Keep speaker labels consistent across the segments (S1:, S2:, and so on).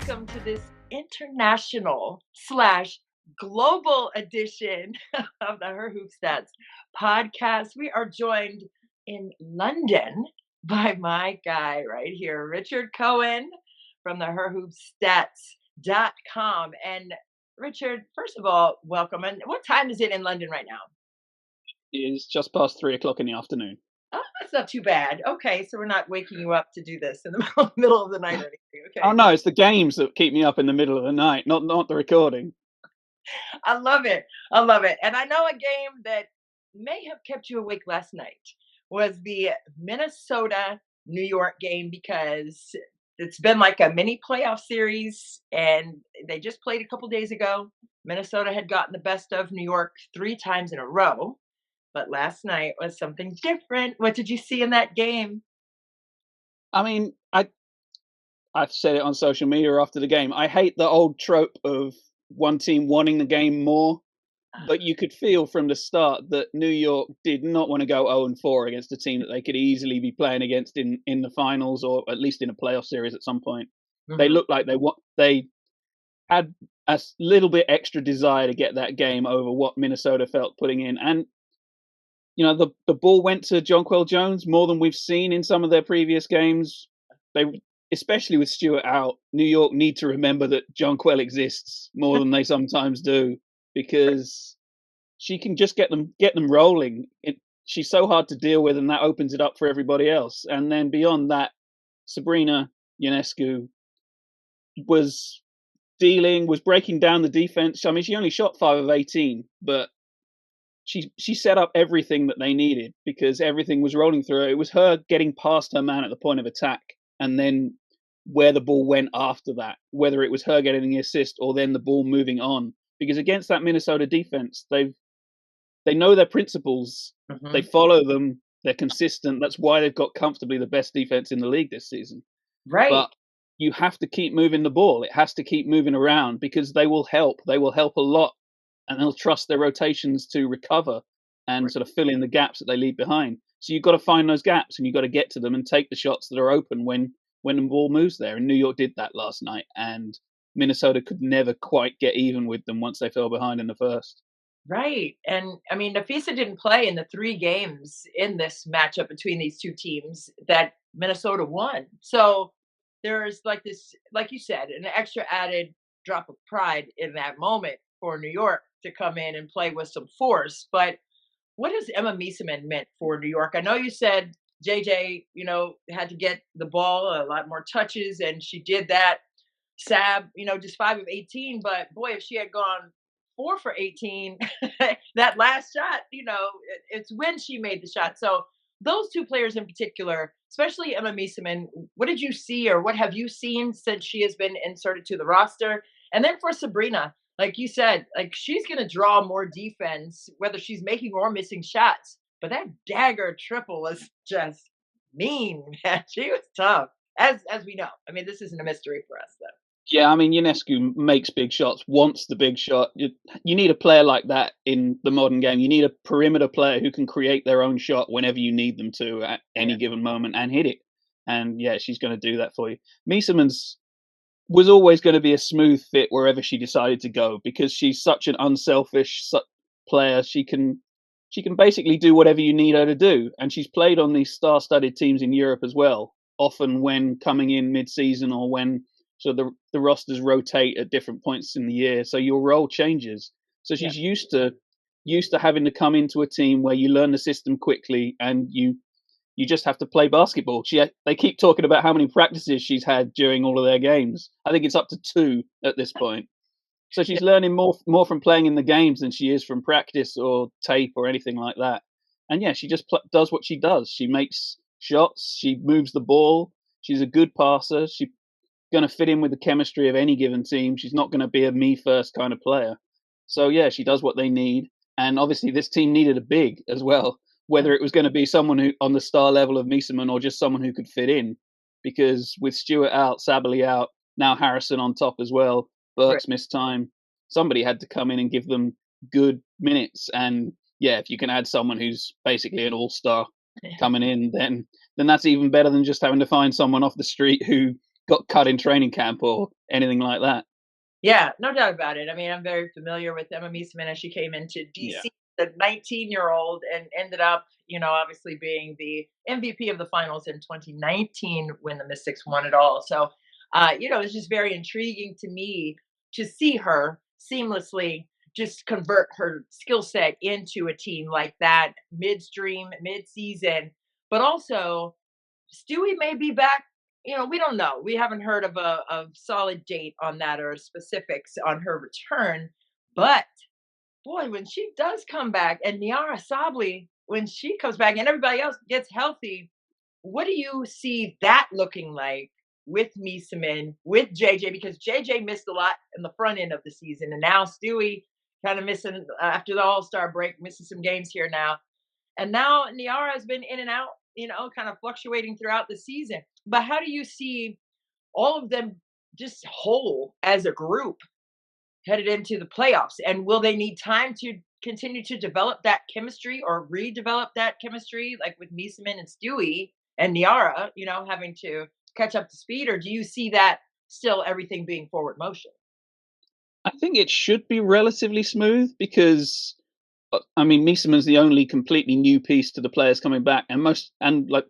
S1: welcome to this international slash global edition of the Her Hoop Stats podcast. We are joined in London by my guy right here, Richard Cohen from the herhoopstats.com. And Richard, first of all, welcome. And what time is it in London right now?
S2: It is just past 3:00 in the afternoon.
S1: Oh, that's not too bad. Okay, so we're not waking you up to do this in the middle of the night or anything. Okay.
S2: Oh no, it's the games that keep me up in the middle of the night, not the recording.
S1: I love it. I love it. And I know a game that may have kept you awake last night was the Minnesota New York game because it's been like a mini playoff series and they just played a couple days ago. Minnesota had gotten the best of New York 3 times in a row, but last night was something different. What did you see in that game?
S2: I mean, I've said it on social media after the game. I hate the old trope of one team wanting the game more, but you could feel from the start that New York did not want to go 0-4 against a team that they could easily be playing against in the finals or at least in a playoff series at some point. Mm-hmm. They looked like they had a little bit extra desire to get that game over what Minnesota felt putting in. And you know, the ball went to Jonquel Jones more than we've seen in some of their previous games. They, especially with Stewart out, New York need to remember that Jonquel exists more than they sometimes do, because she can just get them rolling. She's so hard to deal with, and that opens it up for everybody else. And then beyond that, Sabrina Ionescu was breaking down the defense. I mean, she only shot 5 of 18, but she set up everything that they needed because everything was rolling through her. It was her getting past her man at the point of attack, and then where the ball went after that, whether it was her getting the assist or then the ball moving on. Because against that Minnesota defense, they know their principles, they follow them, they're consistent. That's why they've got comfortably the best defense in the league this season.
S1: Right.
S2: But you have to keep moving the ball. It has to keep moving around because they will help. They will help a lot. And they'll trust their rotations to recover and sort of fill in the gaps that they leave behind. So you've got to find those gaps and you've got to get to them and take the shots that are open when the ball moves there. And New York did that last night, and Minnesota could never quite get even with them once they fell behind in the first.
S1: Right. And I mean, Nafisa didn't play in the 3 games in this matchup between these two teams that Minnesota won. So there's like this, like you said, an extra added drop of pride in that moment for New York to come in and play with some force. But what has Emma Mieseman meant for New York? I know you said JJ, had to get the ball a lot more touches, and she did that. Sab, just 5 of 18. But boy, if she had gone 4 for 18, that last shot, it's when she made the shot. So those 2 players in particular, especially Emma Mieseman, what did you see or what have you seen since she has been inserted to the roster? And then for Sabrina, like you said, like she's going to draw more defense, whether she's making or missing shots. But that dagger triple was just mean, man. She was tough, as we know. I mean, this isn't a mystery for us, though.
S2: Yeah, I mean, Ionescu makes big shots, wants the big shot. You need a player like that in the modern game. You need a perimeter player who can create their own shot whenever you need them to at any given moment and hit it. And yeah, she's going to do that for you. Mieseman's was always going to be a smooth fit wherever she decided to go because she's such an unselfish player. She can basically do whatever you need her to do. And she's played on these star-studded teams in Europe as well, often when coming in mid-season or when the rosters rotate at different points in the year. So your role changes. So she's used to having to come into a team where you learn the system quickly and you just have to play basketball. They keep talking about how many practices she's had during all of their games. I think it's up to 2 at this point. So she's learning more from playing in the games than she is from practice or tape or anything like that. And yeah, she just does what she does. She makes shots. She moves the ball. She's a good passer. She's going to fit in with the chemistry of any given team. She's not going to be a me first kind of player. So yeah, she does what they need. And obviously this team needed a big as well, whether it was going to be someone who on the star level of Mieseman or just someone who could fit in. Because with Stewart out, Sabally out, now Harrison on top as well, Burks missed time. Somebody had to come in and give them good minutes. And yeah, if you can add someone who's basically an all-star coming in, then that's even better than just having to find someone off the street who got cut in training camp or anything like that.
S1: Yeah, no doubt about it. I mean, I'm very familiar with Emma Meesseman as she came into
S2: Yeah.
S1: DC, the 19-year-old, and ended up, obviously being the MVP of the finals in 2019 when the Mystics won it all. So, it's just very intriguing to me to see her seamlessly just convert her skill set into a team like that midstream, mid-season, but also Stewie may be back. We don't know. We haven't heard of a solid date on that or specifics on her return. But boy, when she does come back, and Niara Sabli, when she comes back and everybody else gets healthy, what do you see that looking like with Mieseman, with JJ? Because JJ missed a lot in the front end of the season, and now Stewie kind of missing after the All Star break, missing some games here now. And now Niara has been in and out, kind of fluctuating throughout the season. But how do you see all of them just whole as a group headed into the playoffs? And will they need time to continue to develop that chemistry or redevelop that chemistry, like with Mieseman and Stewie and Niara, having to catch up to speed? Or do you see that still everything being forward motion?
S2: I think it should be relatively smooth because I mean, Mieseman's the only completely new piece to the players coming back, and like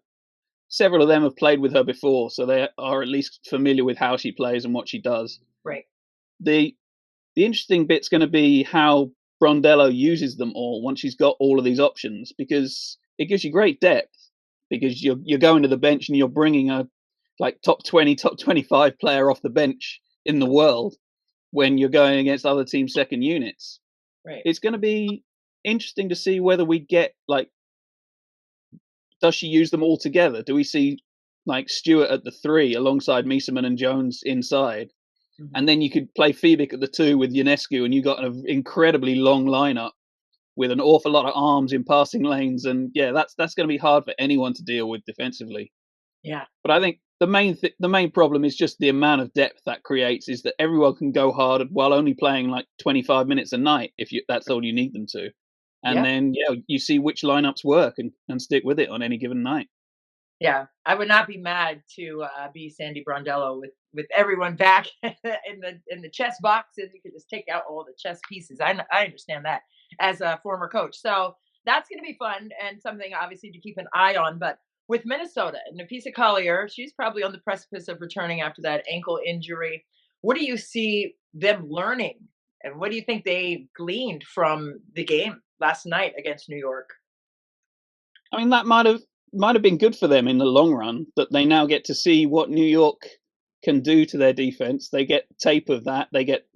S2: several of them have played with her before, so they are at least familiar with how she plays and what she does.
S1: Right.
S2: The the interesting bit's going to be how Brondello uses them all once she's got all of these options, because it gives you great depth. Because you're going to the bench and you're bringing a like top 20, top 25 player off the bench in the world when you're going against other teams' second units.
S1: Right.
S2: It's going to be interesting to see whether we get like, does she use them all together? Do we see like Stewart at the 3 alongside Mieseman and Jones inside?
S1: Mm-hmm.
S2: And then you could play Fibic at the 2 with Ionescu, and you got an incredibly long lineup with an awful lot of arms in passing lanes. And yeah, that's going to be hard for anyone to deal with defensively.
S1: Yeah.
S2: But I think the main problem is just the amount of depth that creates, is that everyone can go hard while only playing like 25 minutes a night if that's all you need them to. And then you see which lineups work and stick with it on any given night.
S1: Yeah, I would not be mad to be Sandy Brondello with everyone back in the chess boxes. You could just take out all the chess pieces. I understand that as a former coach, so that's going to be fun and something obviously to keep an eye on. But with Minnesota, Napisa Collier, she's probably on the precipice of returning after that ankle injury. What do you see them learning, and what do you think they gleaned from the game last night against New York?
S2: I mean, that might have been good for them in the long run, that they now get to see what New York can do to their defense. They get tape of that. They get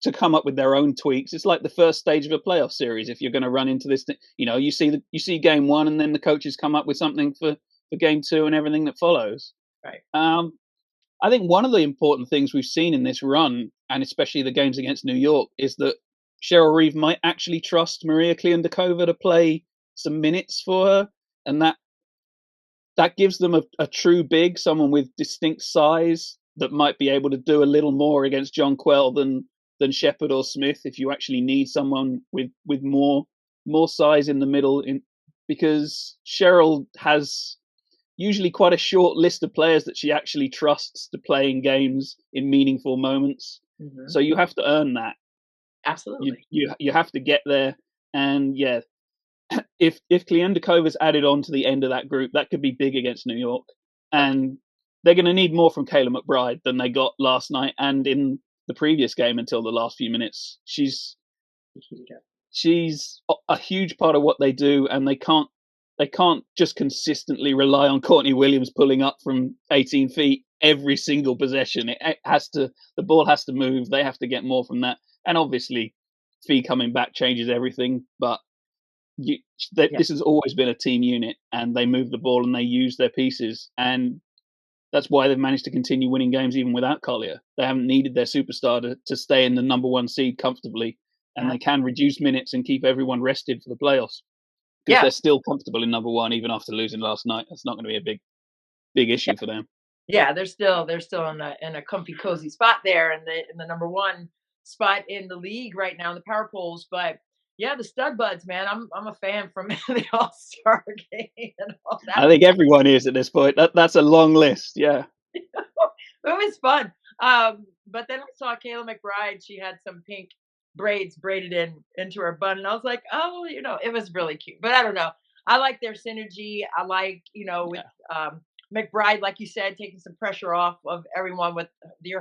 S2: to come up with their own tweaks. It's like the first stage of a playoff series. If you're going to run into this, you see game 1, and then the coaches come up with something for game 2 and everything that follows.
S1: Right.
S2: I think one of the important things we've seen in this run, and especially the games against New York, is that Cheryl Reeve might actually trust Maria Kliandakova to play some minutes for her, and that gives them a true big, someone with distinct size that might be able to do a little more against John Quell than Shepherd or Smith, if you actually need someone with more size in the middle. Because Cheryl has usually quite a short list of players that she actually trusts to play in games in meaningful moments.
S1: Mm-hmm.
S2: So you have to earn that.
S1: Absolutely.
S2: You have to get there. And yeah, if Kliendakova's added on to the end of that group, that could be big against New York. And they're going to need more from Kayla McBride than they got last night and in the previous game until the last few minutes. She's a huge part of what they do, and they can't just consistently rely on Courtney Williams pulling up from 18 feet every single possession. The ball has to move. They have to get more from that. And obviously, Fee coming back changes everything. But this has always been a team unit, and they move the ball and they use their pieces. And that's why they've managed to continue winning games even without Collier. They haven't needed their superstar to stay in the number 1 seed comfortably. And they can reduce minutes and keep everyone rested for the playoffs. Because they're still comfortable in number 1 even after losing last night. That's not going to be a big issue for them.
S1: Yeah, they're still in a comfy, cozy spot there in the number 1 spot in the league right now in the power polls. But yeah, the stud buds, man, I'm a fan from the All-Star game and all that.
S2: I think everyone is at this point. That's a long list. Yeah.
S1: was fun. But then I saw Kayla McBride. She had some pink braids braided into her bun, and I was like, oh, it was really cute. But I don't know. I like their synergy. I like, with
S2: Yeah.
S1: McBride, like you said, taking some pressure off of everyone with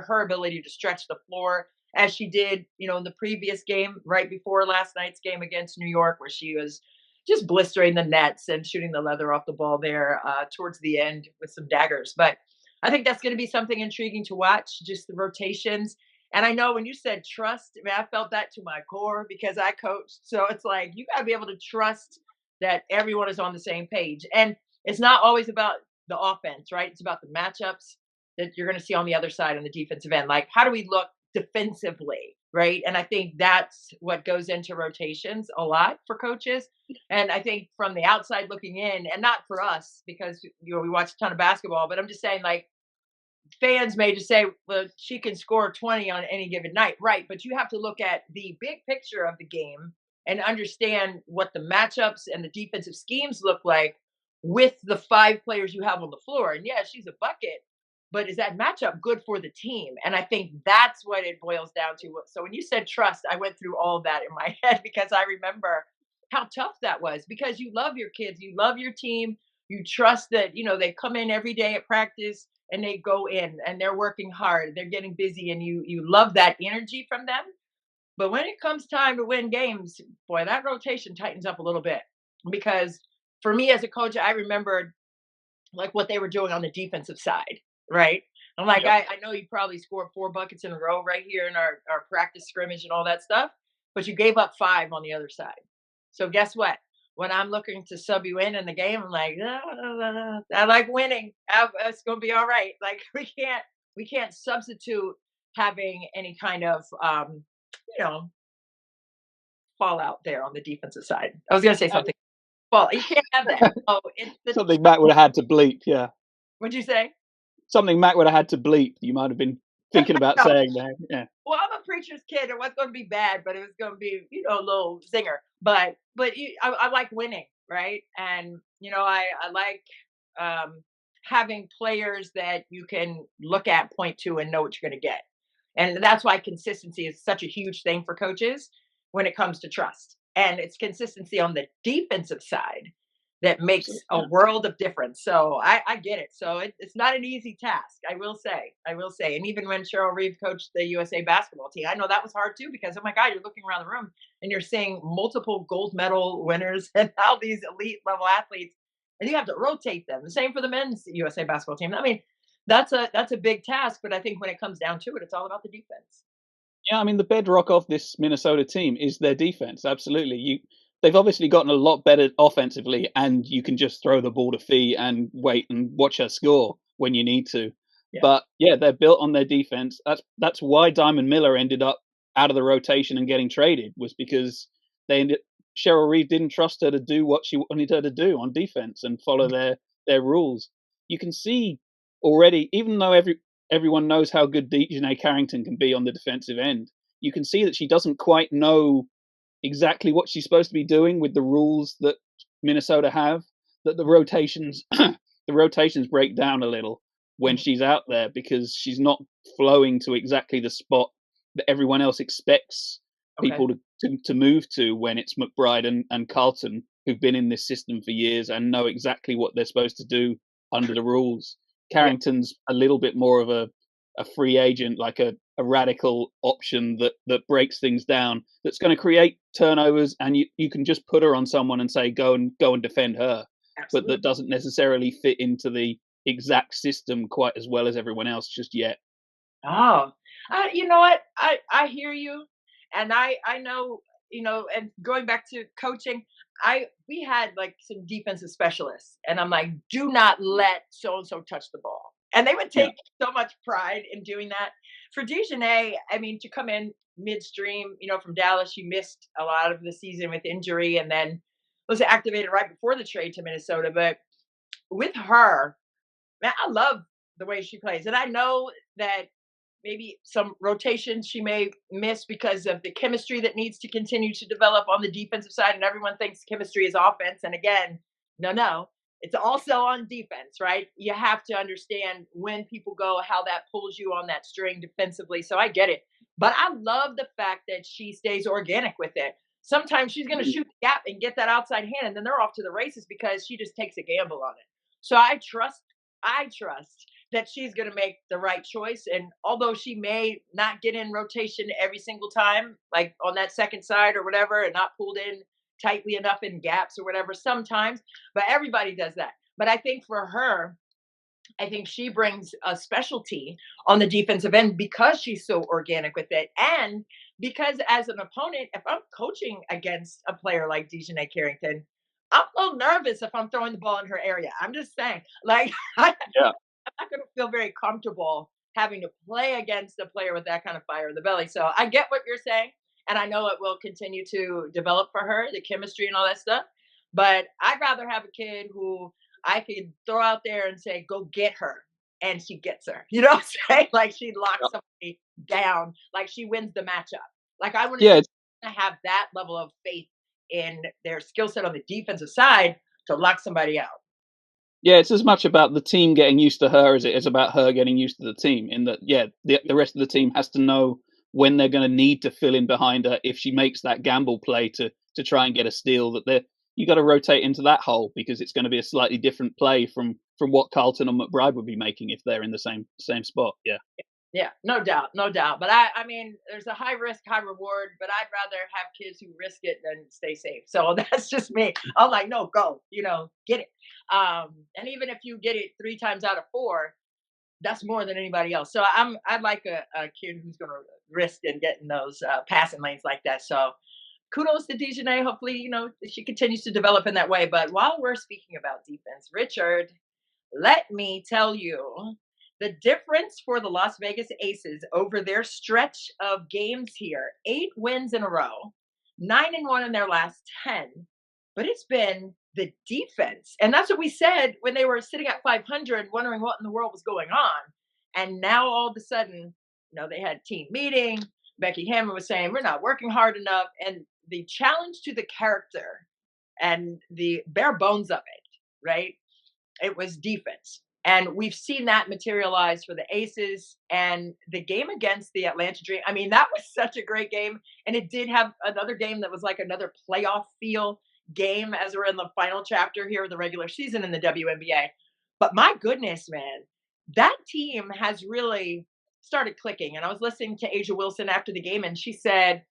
S1: her ability to stretch the floor as she did, in the previous game right before last night's game against New York, where she was just blistering the nets and shooting the leather off the ball there towards the end with some daggers. But I think that's going to be something intriguing to watch, just the rotations. And I know when you said trust, I mean, I felt that to my core because I coached. So it's like you got to be able to trust that everyone is on the same page. And it's not always about the offense, right? It's about the matchups that you're going to see on the other side on the defensive end. Like, how do we look defensively, right? And I think that's what goes into rotations a lot for coaches. And I think from the outside looking in, and not for us because we watch a ton of basketball, but I'm just saying, like, fans may just say, well, she can score 20 on any given night, right? But you have to look at the big picture of the game and understand what the matchups and the defensive schemes look like with the five players you have on the floor. And yeah, she's a bucket, but is that matchup good for the team? And I think that's what it boils down to. So when you said trust, I went through all of that in my head because I remember how tough that was because you love your kids, you love your team, you trust that, they come in every day at practice and they go in and they're working hard, they're getting busy, and you love that energy from them. But when it comes time to win games, boy, that rotation tightens up a little bit because for me as a coach, I remembered like what they were doing on the defensive side, right? I'm like,
S2: Yep.
S1: I know you probably scored 4 buckets in a row right here in our practice scrimmage and all that stuff, but you gave up 5 on the other side. So guess what? When I'm looking to sub you in the game, I'm like, I like winning. It's gonna be all right. Like we can't substitute having any kind of you know fallout there on the defensive side. I was gonna say
S2: Uh,
S1: something. Well, you can't have that. Oh, it's the
S2: Something Matt would have had to bleep. Yeah.
S1: what'd you say?
S2: Something Matt would have had to bleep. You might have been thinking about
S1: No.
S2: saying there. Yeah.
S1: Well, I'm a preacher's kid. It wasn't going to be bad, but it was going to be, a little zinger. But I like winning, right? And I like having players that you can look at, point to, and know what you're going to get. And that's why consistency is such a huge thing for coaches when it comes to trust. And it's consistency on the defensive side that makes
S2: So,
S1: a
S2: yeah.
S1: world of difference. So I get it. So it's not an easy task, I will say. I will say. And even when Cheryl Reeve coached the USA basketball team, I know that was hard too because, oh my God, you're looking around the room and you're seeing multiple gold medal winners and all these elite level athletes, and you have to rotate them. The same for the men's USA basketball team. I mean, that's a big task, but I think when it comes down to it, it's all about the defense.
S2: Yeah, I mean the bedrock of this Minnesota team is their defense. Absolutely, they've obviously gotten a lot better offensively, and you can just throw the ball to Fee and wait and watch her score when you need to.
S1: Yeah.
S2: But yeah, they're built on their defense. That's why Diamond Miller ended up out of the rotation and getting traded was because Cheryl Reeve didn't trust her to do what she wanted her to do on defense and follow their rules. You can see already, even though everyone knows how good Dejanay Carrington can be on the defensive end. You can see that she doesn't quite know exactly what she's supposed to be doing with the rules that Minnesota have. That the rotations break down a little when
S1: Mhm.
S2: she's out there because she's not flowing to exactly the spot that everyone else expects
S1: Okay.
S2: people to move to when it's McBride and Carlton who've been in this system for years and know exactly what they're supposed to do under the rules.
S1: Yeah.
S2: Carrington's a little bit more of a free agent, like a radical option that breaks things down, that's going to create turnovers, and you can just put her on someone and say go and defend her, but that
S1: Absolutely.
S2: doesn't necessarily fit into the exact system quite as well as everyone else just yet.
S1: Oh, you know what? I hear you, and I know, and going back to coaching, we had like some defensive specialists, and I'm like, do not let so and so touch the ball, and they would
S2: Yeah,
S1: take so much pride in doing that. For Dejanay, I mean, to come in midstream, from Dallas, she missed a lot of the season with injury, and then was activated right before the trade to Minnesota. But with her, man, I love the way she plays, and I know that maybe some rotations she may miss because of the chemistry that needs to continue to develop on the defensive side. And everyone thinks chemistry is offense. And again, no, no. it's also on defense, right? You have to understand when people go, how that pulls you on that string defensively. So I get it. But I love the fact that she stays organic with it. Sometimes she's going to shoot the gap and get that outside hand, and then they're off to the races because she just takes a gamble on it. So I trust that she's going to make the right choice. And although she may not get in rotation every single time, like on that second side or whatever, and not pulled in tightly enough in gaps or whatever, sometimes, but everybody does that. But I think for her, I think she brings a specialty on the defensive end because she's so organic with it. And because as an opponent, if I'm coaching against a player like Dejanay Carrington, I'm a little nervous if I'm throwing the ball in her area. I'm just saying, like, I'm
S2: Yeah.
S1: not going to feel very comfortable having to play against a player with that kind of fire in the belly. So I get what you're saying. And I know it will continue to develop for her, the chemistry and all that stuff. But I'd rather have a kid who I could throw out there and say, go get her. And she gets her. You know what I'm saying? Like she locks somebody down, like she wins the matchup. Like I want
S2: Yeah,
S1: to have that level of faith in their skill set on the defensive side to lock somebody out.
S2: yeah, it's as much about the team getting used to her as it is about her getting used to the team. In that, yeah, the rest of the team has to know when they're going to need to fill in behind her if she makes that gamble play to try and get a steal. That you got to rotate into that hole because it's going to be a slightly different play from what Carlton or McBride would be making if they're in the same spot. Yeah.
S1: Yeah, no doubt, no doubt. But I mean, there's a high risk, high reward. But I'd rather have kids who risk it than stay safe. So that's just me. I'm like, no, go, get it. And even if you get it 3 times out of 4, that's more than anybody else. So I'd like a kid who's going to risk and getting those passing lanes like that. So kudos to Dejanay. Hopefully, she continues to develop in that way. But while we're speaking about defense, Richard, let me tell you the difference for the Las Vegas Aces over their stretch of games here: 8 wins in a row, 9-1 in their last 10. But it's been the defense. And that's what we said when they were sitting at 500, wondering what in the world was going on. And now all of a sudden, they had team meeting. Becky Hammond was saying, we're not working hard enough. And the challenge to the character and the bare bones of it, right? It was defense. And we've seen that materialize for the Aces and the game against the Atlanta Dream. I mean, that was such a great game. And it did have another game that was like another playoff feel game as we're in the final chapter here of the regular season in the WNBA. But my goodness, man, that team has really started clicking. And I was listening to Asia Wilson after the game, and she said,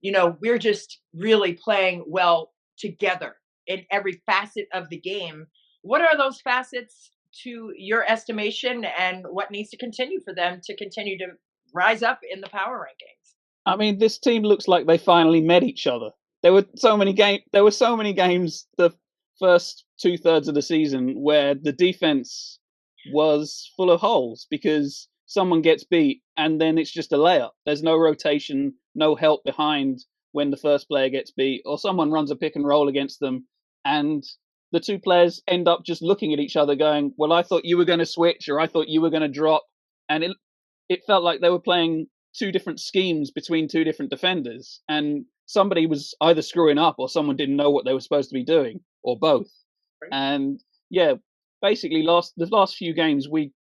S1: we're just really playing well together in every facet of the game. What are those facets to your estimation, and what needs to continue for them to continue to rise up in the power rankings?
S2: I mean, this team looks like they finally met each other. There were so many games the first 2/3 of the season where the defense was full of holes because someone gets beat and then it's just a layup. There's no rotation, no help behind when the first player gets beat, or someone runs a pick and roll against them and the two players end up just looking at each other going, well, I thought you were going to switch or I thought you were going to drop. And it felt like they were playing two different schemes between two different defenders. And somebody was either screwing up or someone didn't know what they were supposed to be doing, or both.
S1: Right.
S2: And yeah, basically the last few games, we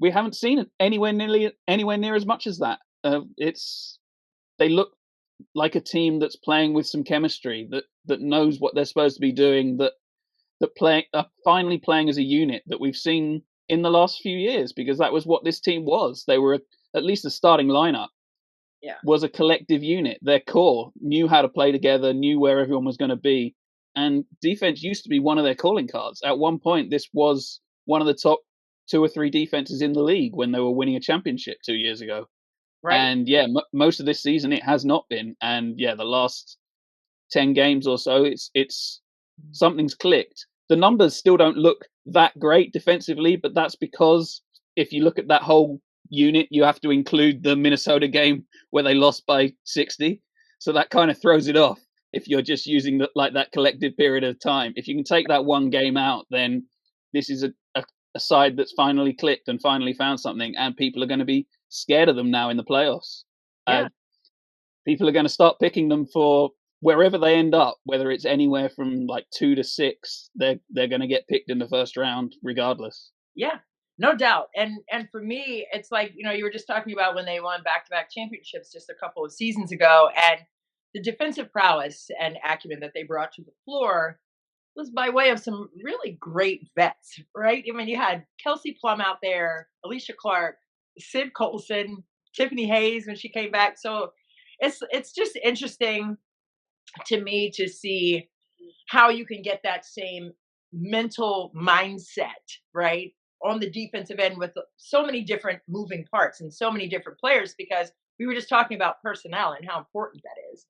S2: haven't seen it anywhere near as much as that. They look like a team that's playing with some chemistry, that knows what they're supposed to be doing, that are finally playing as a unit that we've seen in the last few years, because that was what this team was. They were at least the starting lineup was a collective unit. Their core knew how to play together, knew where everyone was going to be, and defense used to be one of their calling cards. At one point, this was one of the top 2 or 3 defenses in the league when they were winning a championship 2 years ago. Right. And yeah, most of this season it has not been. And yeah, the last 10 games or so, it's something's clicked. The numbers still don't look that great defensively, but that's because if you look at that whole unit, you have to include the Minnesota game where they lost by 60. So that kind of throws it off if you're just using that collective period of time. If you can take that one game out, then this is a side that's finally clicked and finally found something, and people are going to be scared of them now in the playoffs. People are going to start picking them for wherever they end up, whether it's anywhere from like 2 to 6, they're going to get picked in the first round regardless.
S1: Yeah, no doubt. And for me, it's like, you were just talking about when they won back-to-back championships just a couple of seasons ago, and the defensive prowess and acumen that they brought to the floor was by way of some really great vets, right? I mean, you had Kelsey Plum out there, Alicia Clark, Sid Colson, Tiffany Hayes when she came back. So it's just interesting to me to see how you can get that same mental mindset, right? On the defensive end with so many different moving parts and so many different players, because we were just talking about personnel and how important that is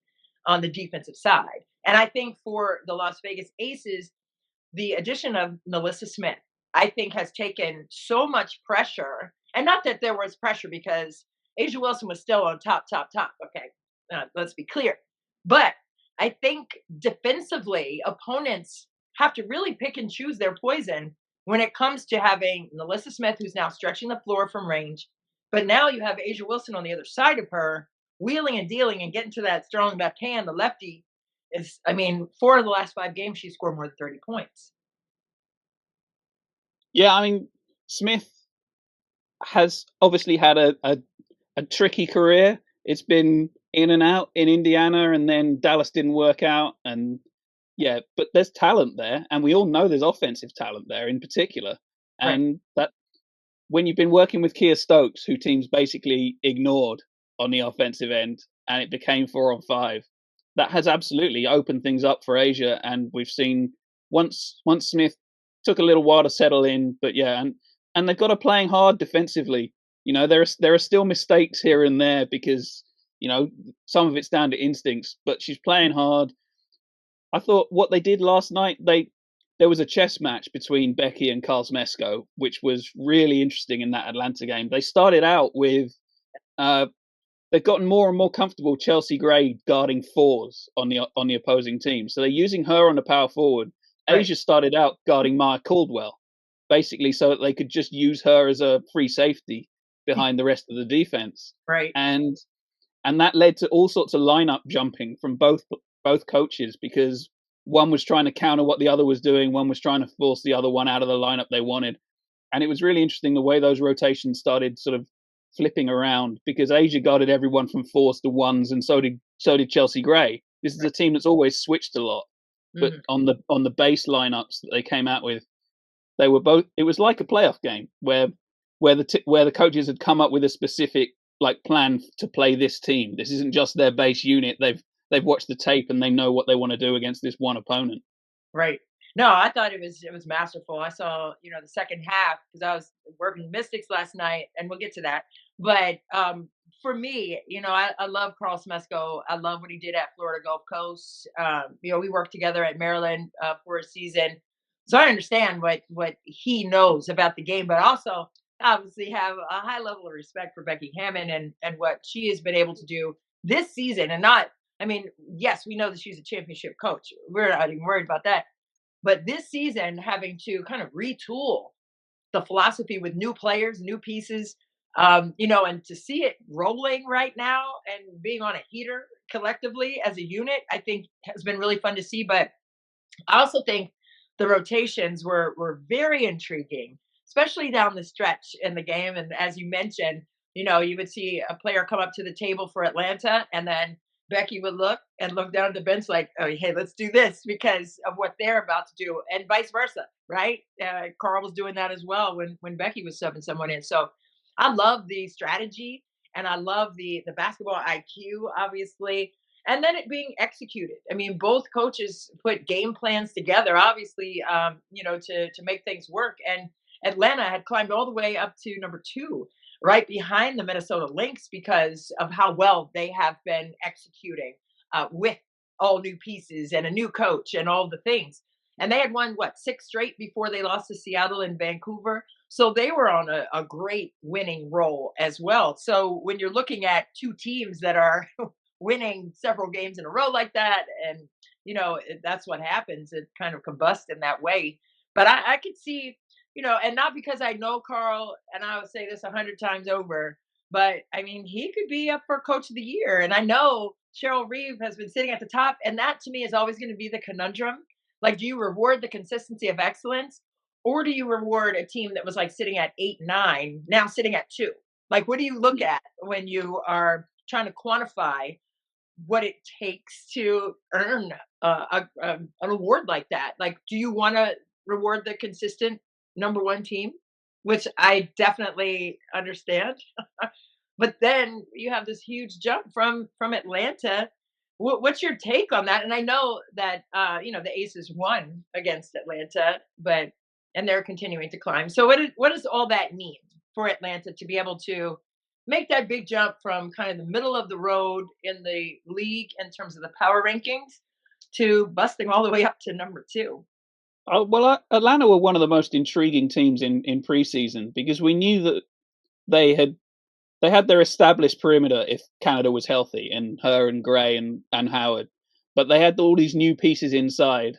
S1: on the defensive side. And I think for the Las Vegas Aces, the addition of Melissa Smith, I think, has taken so much pressure. And not that there was pressure, because Asia Wilson was still on top, top, top. Okay, let's be clear. But I think defensively, opponents have to really pick and choose their poison when it comes to having Melissa Smith, who's now stretching the floor from range. But now you have Asia Wilson on the other side of her, wheeling and dealing and getting to that strong left hand, the lefty. I mean, 4 of the last 5 games, she scored more than 30 points.
S2: Yeah, I mean, Smith has obviously had a tricky career. It's been in and out in Indiana, and then Dallas didn't work out. And yeah, but there's talent there, and we all know there's offensive talent there in particular.
S1: Right.
S2: And that when you've been working with Kia Stokes, who teams basically ignored on the offensive end, and it became 4-on-5, that has absolutely opened things up for Asia. And we've seen once Smith took a little while to settle in, but yeah, and they've got her playing hard defensively. There are still mistakes here and there because some of it's down to instincts, but she's playing hard. I thought what they did last night, there was a chess match between Becky and Carl Smesko, which was really interesting in that Atlanta game. They started out with they've gotten more and more comfortable Chelsea Gray guarding 4s on the opposing team. So they're using her on the power forward.
S1: Right.
S2: Asia started out guarding Maya Caldwell, basically so that they could just use her as a free safety behind the rest of the defense.
S1: Right.
S2: And that led to all sorts of lineup jumping from both coaches, because one was trying to counter what the other was doing, one was trying to force the other one out of the lineup they wanted. And it was really interesting the way those rotations started sort of flipping around, because Asia guarded everyone from 4s to 1s, and so did Chelsea Gray. This is a team that's always switched a lot, but on the base lineups that they came out with, they were both. It was like a playoff game where the coaches had come up with a specific plan to play this team. This isn't just their base unit. They've watched the tape and they know what they want to do against this one opponent.
S1: Right. No, I thought it was masterful. I saw, the second half because I was working Mystics last night, and we'll get to that. But for me, I love Carl Smesko. I love what he did at Florida Gulf Coast. We worked together at Maryland for a season, so I understand what he knows about the game, but also obviously have a high level of respect for Becky Hammond and what she has been able to do this season. And not, I mean, yes, we know that she's a championship coach. We're not even worried about that. But this season, having to kind of retool the philosophy with new players, new pieces, and to see it rolling right now and being on a heater collectively as a unit, I think has been really fun to see. But I also think the rotations were very intriguing, especially down the stretch in the game. And as you mentioned, you would see a player come up to the table for Atlanta, and then Becky would look down at the bench like, oh, hey, let's do this because of what they're about to do, and vice versa, right? Carl was doing that as well when Becky was subbing someone in. So I love the strategy, and I love the basketball IQ, obviously, and then it being executed. I mean, both coaches put game plans together, obviously, to make things work. And Atlanta had climbed all the way up to number 2, right behind the Minnesota Lynx, because of how well they have been executing with all new pieces and a new coach and all the things. And they had won, 6 straight before they lost to Seattle and Vancouver. So they were on a great winning roll as well. So when you're looking at 2 teams that are winning several games in a row like that, and, that's what happens. It kind of combusts in that way. But I could see, and not because I know Carl, and I would say this 100 times over, but I mean, he could be up for Coach of the Year. And I know Cheryl Reeve has been sitting at the top, and that to me is always going to be the conundrum. Like, do you reward the consistency of excellence, or do you reward a team that was like sitting at 8, 9, now sitting at 2? Like, what do you look at when you are trying to quantify what it takes to earn an award like that? Like, do you want to reward the consistent number one team, which I definitely understand, but then you have this huge jump from Atlanta. What's your take on that? And I know that the Aces won against Atlanta, but and they're continuing to climb. So what does all that mean for Atlanta to be able to make that big jump from kind of the middle of the road in the league in terms of the power rankings to busting all the way up to number 2?
S2: Oh, well, Atlanta were one of the most intriguing teams in preseason because we knew that they had they had their established perimeter if Canada was healthy, and her and Gray and Howard, but they had all these new pieces inside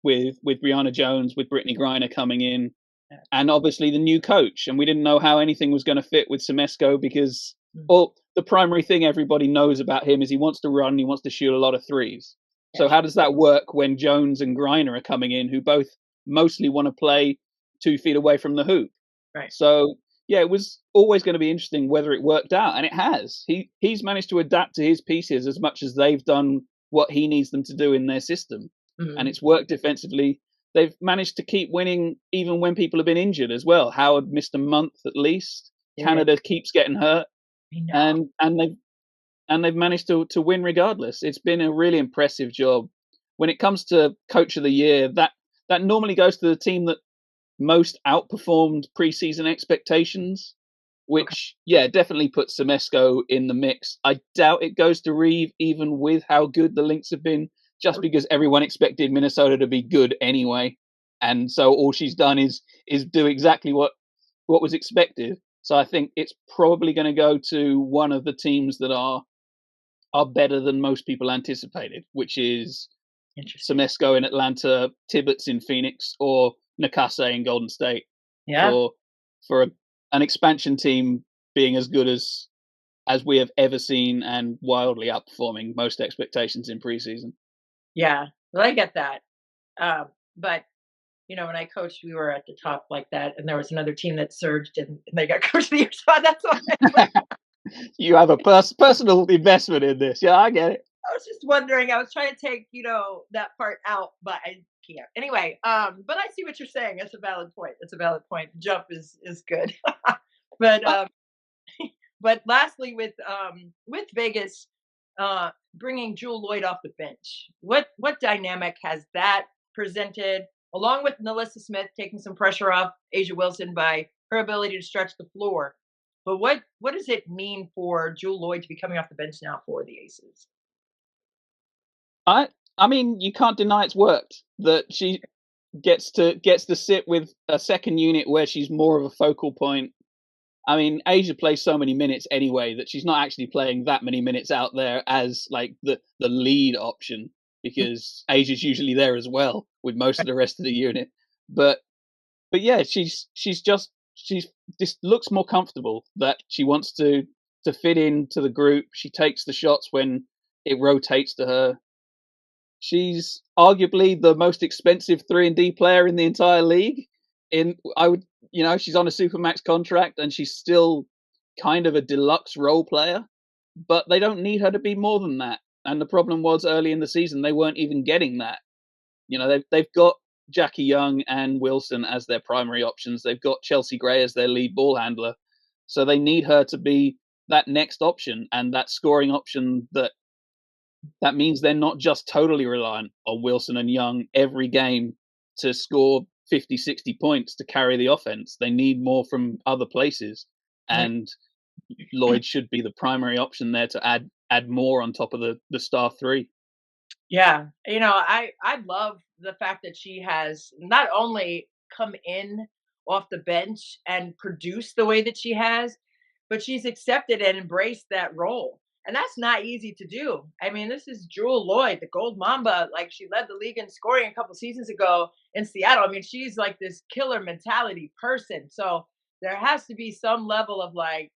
S2: with Brianna Jones, with Brittany Griner coming in,
S1: Yeah.
S2: and obviously the new coach. And we didn't know how anything was going to fit with Semesco because,
S1: Mm.
S2: well, the primary thing everybody knows about him is he wants to run, he wants to shoot a lot of threes. So
S1: Yeah.
S2: how does that work when Jones and Griner are coming in, who both mostly want to play 2 feet away from the hoop?
S1: Right.
S2: So yeah, it was always going to be interesting whether it worked out, and it has. He's managed to adapt to his pieces as much as they've done what he needs them to do in their system, and
S1: Mhm.
S2: it's worked defensively. They've managed to keep winning even when people have been injured as well. Howard missed a month at least.
S1: Yeah,
S2: Canada keeps getting hurt,
S1: I know.
S2: and they've managed to win regardless. It's been a really impressive job. When it comes to Coach of the Year, that normally goes to the team that most outperformed preseason expectations,
S1: Okay.
S2: which yeah, definitely puts Semesco in the mix. I doubt it goes to Reeve, even with how good the Lynx have been, just because everyone expected Minnesota to be good anyway, and so all she's done is do exactly what was expected. So I think it's probably going to go to one of the teams that are better than most people anticipated, which is
S1: Interesting.
S2: Semesco in Atlanta, Tibbetts in Phoenix, or Nakase in Golden State
S1: Yeah.
S2: for for an expansion team being as good as we have ever seen and wildly outperforming most expectations in preseason.
S1: Yeah. Well, I get that. But when I coached, we were at the top like that, and there was another team that surged, and they got coach of the year spot. That's why
S2: You have a personal investment in this. Yeah, I get it.
S1: I was just wondering. I was trying to take that part out, but I can't. Anyway, but I see what you're saying. It's a valid point. It's a valid point. Jump is good, but
S2: Uh,
S1: but lastly, with Vegas, bringing Jewel Lloyd off the bench, what dynamic has that presented? Along with Melissa Smith taking some pressure off Asia Wilson by her ability to stretch the floor, but what does it mean for Jewel Lloyd to be coming off the bench now for the Aces?
S2: I I mean, you can't deny it's worked. That she gets to sit with a second unit where she's more of a focal point. I mean, Asia plays so many minutes anyway that she's not actually playing that many minutes out there as like the lead option, because Asia's usually there as well with most of the rest of the unit. But yeah, she's just looks more comfortable, that she wants to fit into the group. She takes the shots when it rotates to her. She's arguably the most expensive 3-and-D player in the entire league. I would, she's on a supermax contract and she's still kind of a deluxe role player, but they don't need her to be more than that. And the problem was early in the season they weren't even getting that. They've got Jackie Young and Wilson as their primary options. They've got Chelsea Gray as their lead ball handler. So they need her to be that next option and that scoring option that means they're not just totally reliant on Wilson and Young every game to score 50, 60 points to carry the offense. They need more from other places.
S1: Right.
S2: And Lloyd should be the primary option there to add more on top of the star three.
S1: Yeah, I love the fact that she has not only come in off the bench and produced the way that she has, but she's accepted and embraced that role. And that's not easy to do. I mean, this is Jewel Lloyd, the Gold Mamba. Like, she led the league in scoring a couple seasons ago in Seattle. I mean, she's like this killer mentality person. So there has to be some level of like,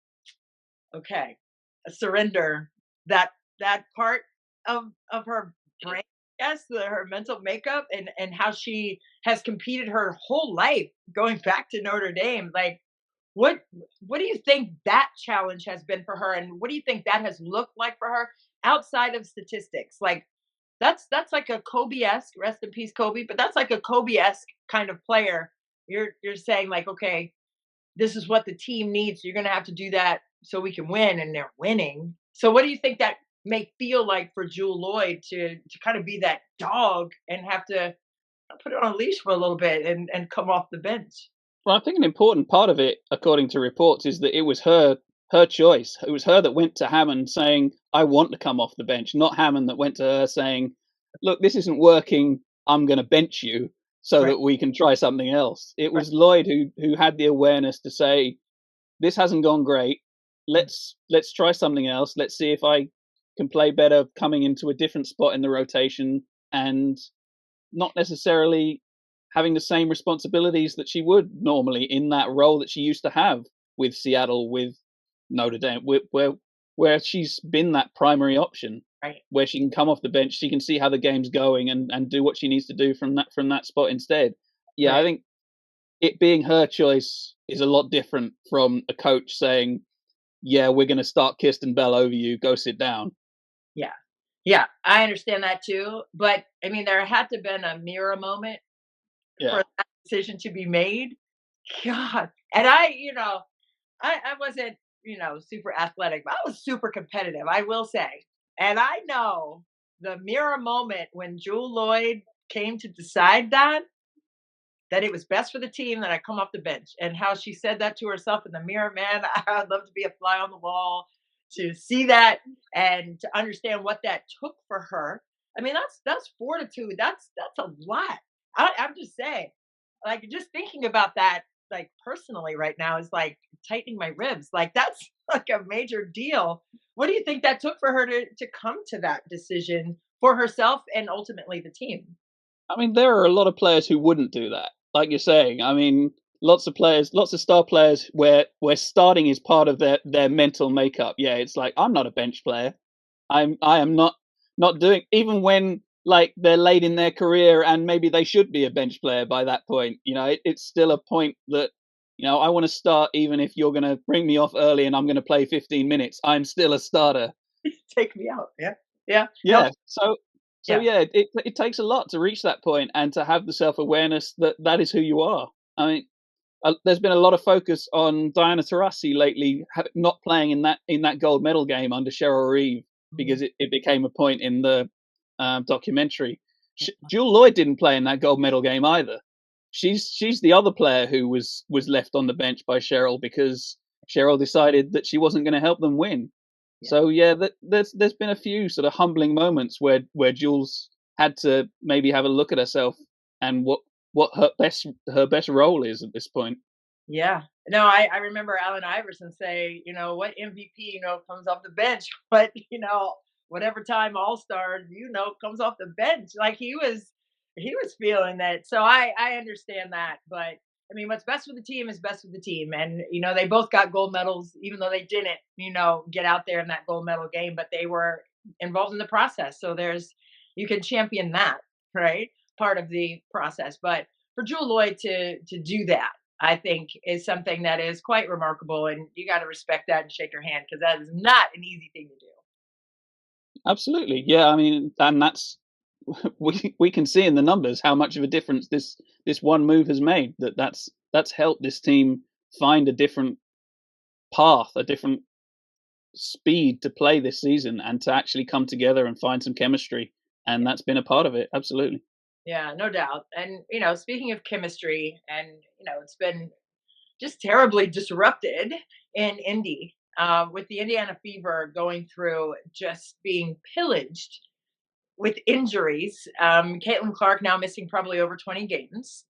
S1: okay, a surrender that that part of her brain, yes, her mental makeup and how she has competed her whole life going back to Notre Dame. Like, what what do you think that challenge has been for her, and what do you think that has looked like for her outside of statistics? Like, that's like a Kobe-esque, rest in peace, Kobe, but that's like a Kobe-esque kind of player. You're saying like, okay, this is what the team needs. So you're going to have to do that so we can win, and they're winning. So what do you think that may feel like for Jewel Lloyd to kind of be that dog and have to put it on a leash for a little bit and come off the bench?
S2: Well, I think an important part of it, according to reports, is that it was her choice. It was her that went to Hammond saying, "I want to come off the bench," not Hammond that went to her saying, "Look, this isn't working. I'm going to bench you so
S1: Right,
S2: that we can try something else." It
S1: right,
S2: was Lloyd who had the awareness to say, "This hasn't gone great.
S1: mm,
S2: Let's try something else. Let's see if I can play better coming into a different spot in the rotation and not necessarily having the same responsibilities that she would normally in that role that she used to have with Seattle, with Notre Dame, where she's been that primary option,
S1: right,
S2: where she can come off the bench, she can see how the game's going and do what she needs to do from that spot instead. Yeah, I
S1: right.
S2: think it being her choice is a lot different from a coach saying, "Yeah, we're going to start Kirsten Bell over you. Go sit down."
S1: Yeah. Yeah, I understand that too. But I mean, there had to have been a mirror moment
S2: Yeah,
S1: for that decision to be made. God. And I wasn't, super athletic, but I was super competitive, I will say. And I know the mirror moment when Jewel Lloyd came to decide that it was best for the team that I come off the bench, and how she said that to herself in the mirror, man, I'd love to be a fly on the wall to see that and to understand what that took for her. I mean, that's fortitude. That's a lot. I'm just saying, like, just thinking about that, like, personally right now is like tightening my ribs. Like, that's like a major deal. What do you think that took for her to come to that decision for herself and ultimately the team?
S2: I mean, there are a lot of players who wouldn't do that. Like you're saying, I mean, lots of players, lots of star players where starting is part of their mental makeup. Yeah, it's like I'm not a bench player. I am not doing even when like they're late in their career and maybe they should be a bench player by that point. It's still a point that I want to start even if you're going to bring me off early and I'm going to play 15 minutes. I'm still a starter.
S1: Take me out. Yeah. Yeah. No.
S2: Yeah. So
S1: Yeah.
S2: yeah, it takes a lot to reach that point and to have the self awareness that that is who you are. I mean, there's been a lot of focus on Diana Taurasi lately not playing in that gold medal game under Cheryl Reeve
S1: Mhm.
S2: because it became a point in the documentary. Jewel Lloyd didn't play in that gold medal game either. She's the other player who was left on the bench by Cheryl because Cheryl decided that she wasn't going to help them win.
S1: Yeah.
S2: So yeah, there's been a few sort of humbling moments where Jules had to maybe have a look at herself and what her best role is at this point.
S1: Yeah. No, I remember Allen Iverson say, what MVP, comes off the bench, but whatever time all-star, comes off the bench. Like he was feeling that. So I understand that. But I mean, what's best for the team is best for the team. And they both got gold medals, even though they didn't, get out there in that gold medal game, but they were involved in the process. So you can champion that, right? Part of the process. But for Jewel Lloyd to do that, I think is something that is quite remarkable, and you got to respect that and shake your hand because that is not an easy thing to do.
S2: Absolutely, yeah. I mean, and that's we can see in the numbers how much of a difference this one move has made. That's helped this team find a different path, a different speed to play this season, and to actually come together and find some chemistry. And that's been a part of it. Absolutely.
S1: Yeah, no doubt. And speaking of chemistry, and it's been just terribly disrupted in Indy, with the Indiana Fever going through just being pillaged with injuries. Caitlin Clark now missing probably over 20 games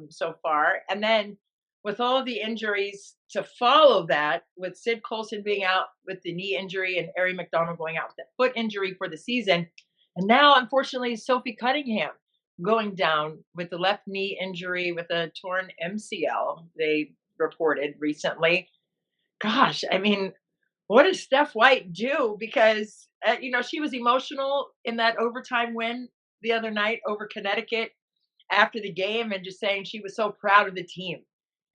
S1: so far. And then with all of the injuries to follow that, with Sid Colson being out with the knee injury and Ari McDonald going out with the foot injury for the season. And now, unfortunately, Sophie Cunningham going down with the left knee injury with a torn MCL, they reported recently. Gosh, I mean, What does Steph White do? Because, she was emotional in that overtime win the other night over Connecticut after the game and just saying she was so proud of the team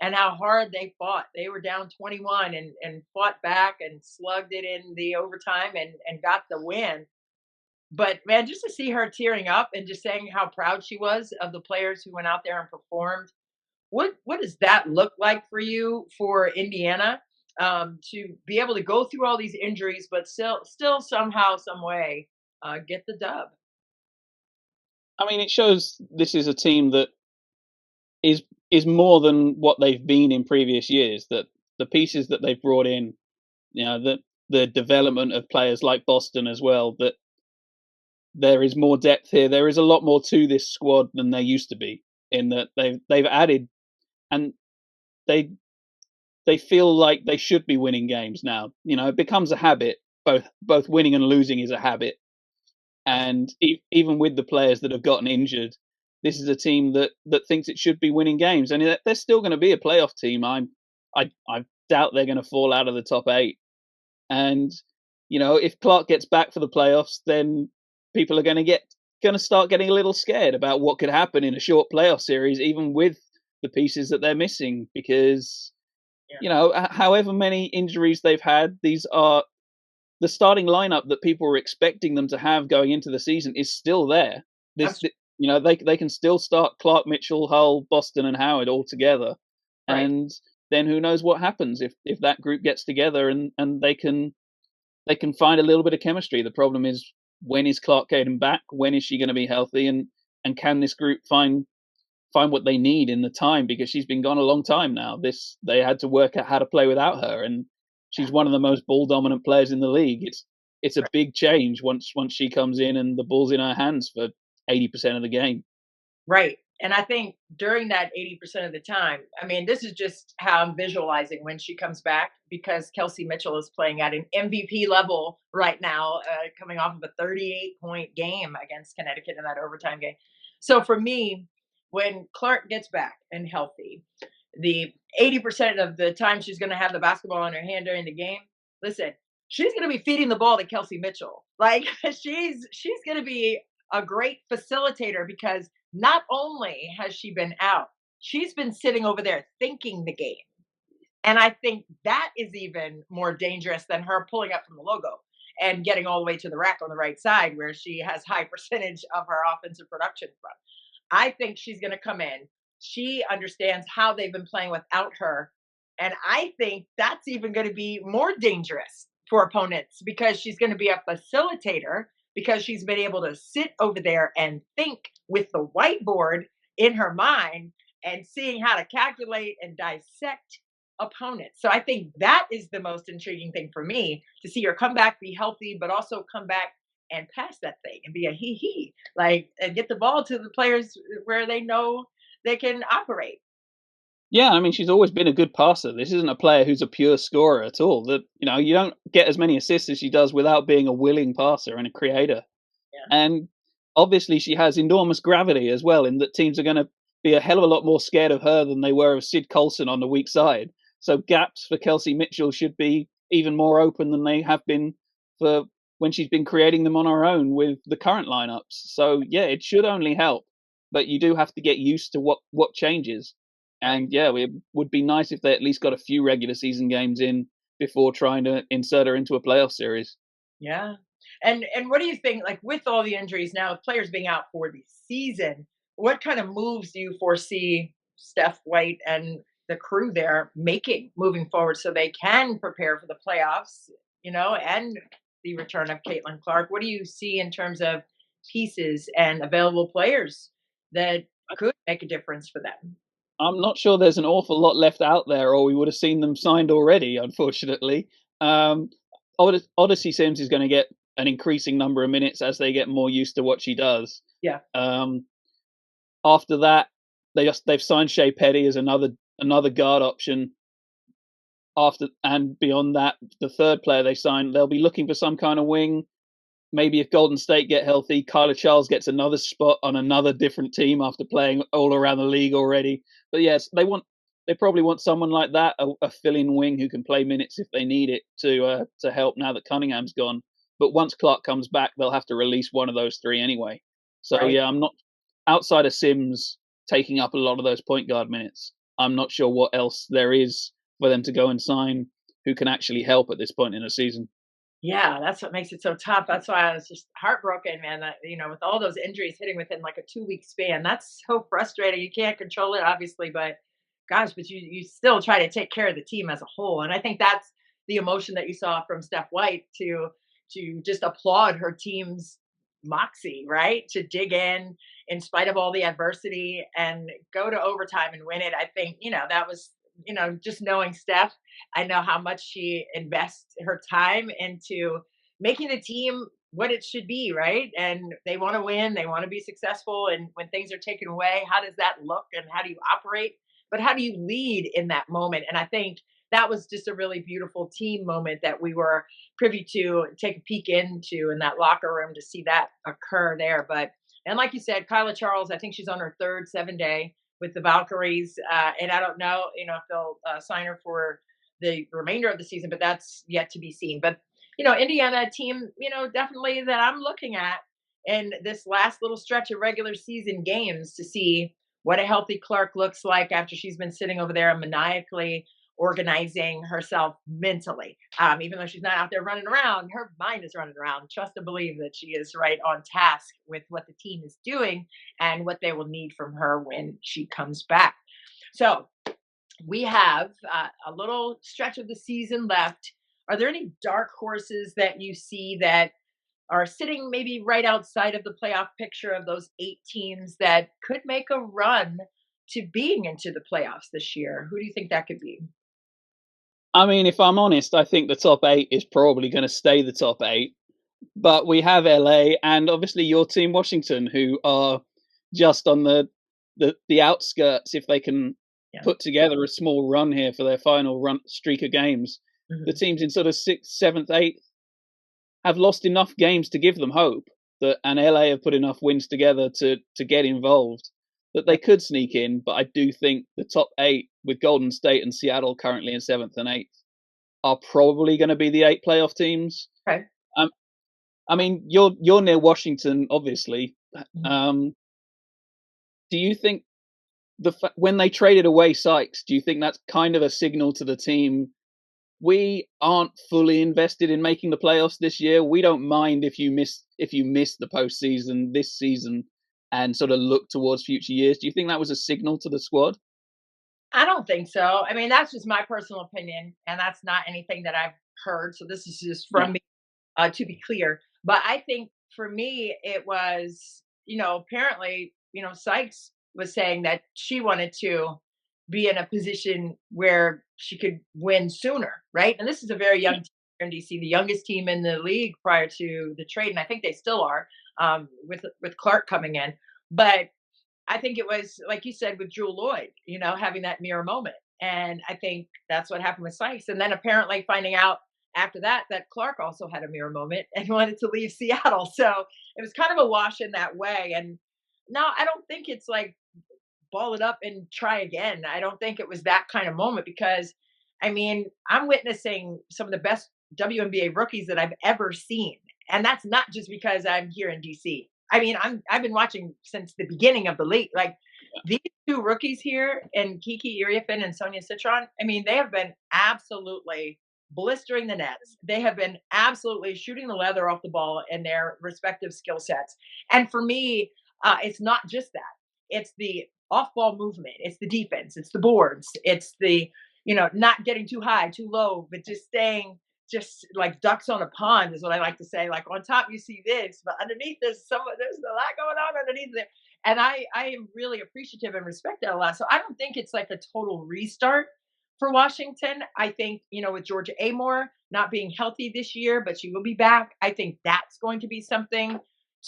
S1: and how hard they fought. They were down 21 and fought back and slugged it in the overtime and got the win. But man, just to see her tearing up and just saying how proud she was of the players who went out there and performed, what does that look like for you for Indiana, to be able to go through all these injuries, but still somehow, some way, get the dub?
S2: I mean, it shows this is a team that is is more than what they've been in previous years. That the pieces that they've brought in, the development of players like Boston as well. That there is more depth here. There is a lot more to this squad than there used to be. In that they've added, and they they feel like they should be winning games now. It becomes a habit. Both winning and losing is a habit. And even with the players that have gotten injured, this is a team that thinks it should be winning games, and they're still going to be a playoff team. I doubt they're going to fall out of the top 8. And if Clark gets back for the playoffs, then people are going to start getting a little scared about what could happen in a short playoff series, even with the pieces that they're missing, because
S1: Yeah,
S2: however many injuries they've had, these are the starting lineup that people were expecting them to have going into the season is still there. This,
S1: that's
S2: they can still start Clark, Mitchell, Hull, Boston, and Howard all together,
S1: right.
S2: and then who knows what happens if that group gets together and they can find a little bit of chemistry. The problem is, when is Clark getting back? When is she going to be healthy? And can this group find what they need in the time, because she's been gone a long time now. They had to work out how to play without her, and
S1: Yeah,
S2: she's one of the most ball dominant players in the league. It's a
S1: right.
S2: big change once she comes in and the ball's in her hands for 80% of the game.
S1: Right. And I think during that 80% of the time, I mean, this is just how I'm visualizing when she comes back, because Kelsey Mitchell is playing at an MVP level right now, coming off of a 38-point game against Connecticut in that overtime game. So for me, when Clark gets back and healthy, the 80% of the time she's going to have the basketball in her hand during the game, listen, she's going to be feeding the ball to Kelsey Mitchell. Like she's going to be a great facilitator, because not only has she been out, she's been sitting over there thinking the game. And I think that is even more dangerous than her pulling up from the logo and getting all the way to the rack on the right side where she has high percentage of her offensive production from. I think she's going to come in. She understands how they've been playing without her. And I think that's even going to be more dangerous for opponents, because she's going to be a facilitator, because she's been able to sit over there and think with the whiteboard in her mind and seeing how to calculate and dissect opponents. So I think that is the most intriguing thing for me, to see her come back, be healthy, but also come back and pass that thing and be a he, like, and get the ball to the players where they know they can operate.
S2: Yeah, I mean, she's always been a good passer. This isn't a player who's a pure scorer at all. That you don't get as many assists as she does without being a willing passer and a creator.
S1: Yeah.
S2: And obviously, she has enormous gravity as well, in that teams are going to be a hell of a lot more scared of her than they were of Sid Colson on the weak side. So gaps for Kelsey Mitchell should be even more open than they have been for when she's been creating them on her own with the current lineups. So yeah, it should only help, but you do have to get used to what changes.
S1: Right.
S2: And yeah, it would be nice if they at least got a few regular season games in before trying to insert her into a playoff series.
S1: Yeah. And what do you think, like, with all the injuries now, with players being out for the season, what kind of moves do you foresee Steph White and the crew there making moving forward so they can prepare for the playoffs, and the return of Caitlin Clark? What do you see in terms of pieces and available players that could make a difference for them?
S2: I'm not sure there's an awful lot left out there, or we would have seen them signed already, unfortunately. Um, Odyssey Sims is going to get an increasing number of minutes as they get more used to what she does.
S1: Yeah.
S2: Um, After that, they've signed Shea Petty as another guard option. After and beyond that, the third player they signed, they'll be looking for some kind of wing. Maybe if Golden State get healthy, Kyla Charles gets another spot on another different team after playing all around the league already. But yes, They probably want someone like that, a fill-in wing who can play minutes if they need it to help now that Cunningham's gone. But once Clark comes back, they'll have to release one of those three anyway. So
S1: Right.
S2: yeah, I'm not outside of Sims taking up a lot of those point guard minutes. I'm not sure what else there is for them to go and sign who can actually help at this point in the season.
S1: Yeah, that's what makes it so tough. That's why I was just heartbroken, man. That with all those injuries hitting within like a 2 week span, that's so frustrating. You can't control it, obviously, but gosh, but you still try to take care of the team as a whole. And I think that's the emotion that you saw from Steph White to just applaud her team's moxie, right? To dig in spite of all the adversity and go to overtime and win it. I think that was just knowing Steph. I know how much she invests her time into making the team what it should be, right? And they want to win, they want to be successful. And when things are taken away, how does that look and how do you operate? But how do you lead in that moment? And I think that was just a really beautiful team moment that we were privy to take a peek into in that locker room to see that occur there. But and like you said, Kyla Charles, I think she's on her third 7 day with the Valkyries, and I don't know, if they'll sign her for the remainder of the season, but that's yet to be seen. But Indiana team, definitely that I'm looking at in this last little stretch of regular season games to see what a healthy Clark looks like after she's been sitting over there maniacally organizing herself mentally. Even though she's not out there running around, her mind is running around. Trust and believe that she is right on task with what the team is doing and what they will need from her when she comes back. So we have a little stretch of the season left. Are there any dark horses that you see that are sitting maybe right outside of the playoff picture of those 8 teams that could make a run to being into the playoffs this year? Who do you think that could be?
S2: I mean, if I'm honest, I think the top eight is probably going to stay the top eight. But we have LA and obviously your team, Washington, who are just on the outskirts. If they can
S1: Yeah.
S2: put together a small run here for their final run streak of games, the
S1: Mhm.
S2: teams in sort of sixth, seventh, eighth have lost enough games to give them hope. That and LA have put enough wins together to get involved that they
S1: Right.
S2: could sneak in. But I do think the top eight, with Golden State and Seattle currently in seventh and eighth, are probably going to be the 8 playoff teams.
S1: Okay.
S2: Um, I mean, you're near Washington, obviously.
S1: Mhm.
S2: Um, do you think when they traded away Sykes, do you think that's kind of a signal to the team? We aren't fully invested in making the playoffs this year. We don't mind if you miss the postseason this season and sort of look towards future years. Do you think that was a signal to the squad?
S1: I don't think so. I mean, that's just my personal opinion, and that's not anything that I've heard. So this is just
S2: Yeah,
S1: from me, to be clear. But I think for me, it was, apparently, Sykes was saying that she wanted to be in a position where she could win sooner, right? And this is a very young
S2: yeah,
S1: team here in DC, the youngest team in the league prior to the trade, and I think they still are, with Clark coming in. But I think it was like you said with Jewel Lloyd, having that mirror moment. And I think that's what happened with Sykes. And then apparently finding out after that that Clark also had a mirror moment and wanted to leave Seattle. So it was kind of a wash in that way. And no, I don't think it's like ball it up and try again. I don't think it was that kind of moment because I mean, I'm witnessing some of the best WNBA rookies that I've ever seen. And that's not just because I'm here in DC. I mean, I've been watching since the beginning of the league. Like these two rookies here and Kiki Iriafen and Sonia Citron, I mean, they have been absolutely blistering the nets. They have been absolutely shooting the leather off the ball in their respective skill sets. And for me, it's not just that. It's the off-ball movement. It's the defense. It's the boards. It's the not getting too high, too low, but just staying just like ducks on a pond is what I like to say. Like on top you see this, but underneath there's a lot going on underneath there. And I am really appreciative and respect that a lot. So I don't think it's like a total restart for Washington. I think, with Georgia Amore not being healthy this year, but she will be back. I think that's going to be something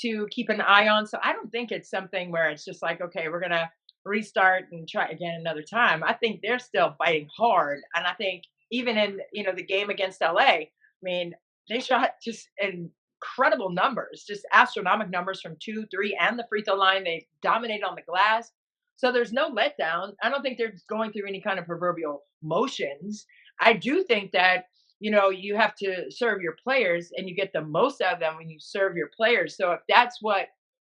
S1: to keep an eye on. So I don't think it's something where it's just like, okay, we're gonna restart and try again another time. I think they're still fighting hard. And I think even in, the game against LA, I mean, they shot just incredible numbers, just astronomical numbers from 2, 3, and the free throw line. They dominated on the glass. So there's no letdown. I don't think they're going through any kind of proverbial motions. I do think that, you have to serve your players and you get the most out of them when you serve your players. So if that's what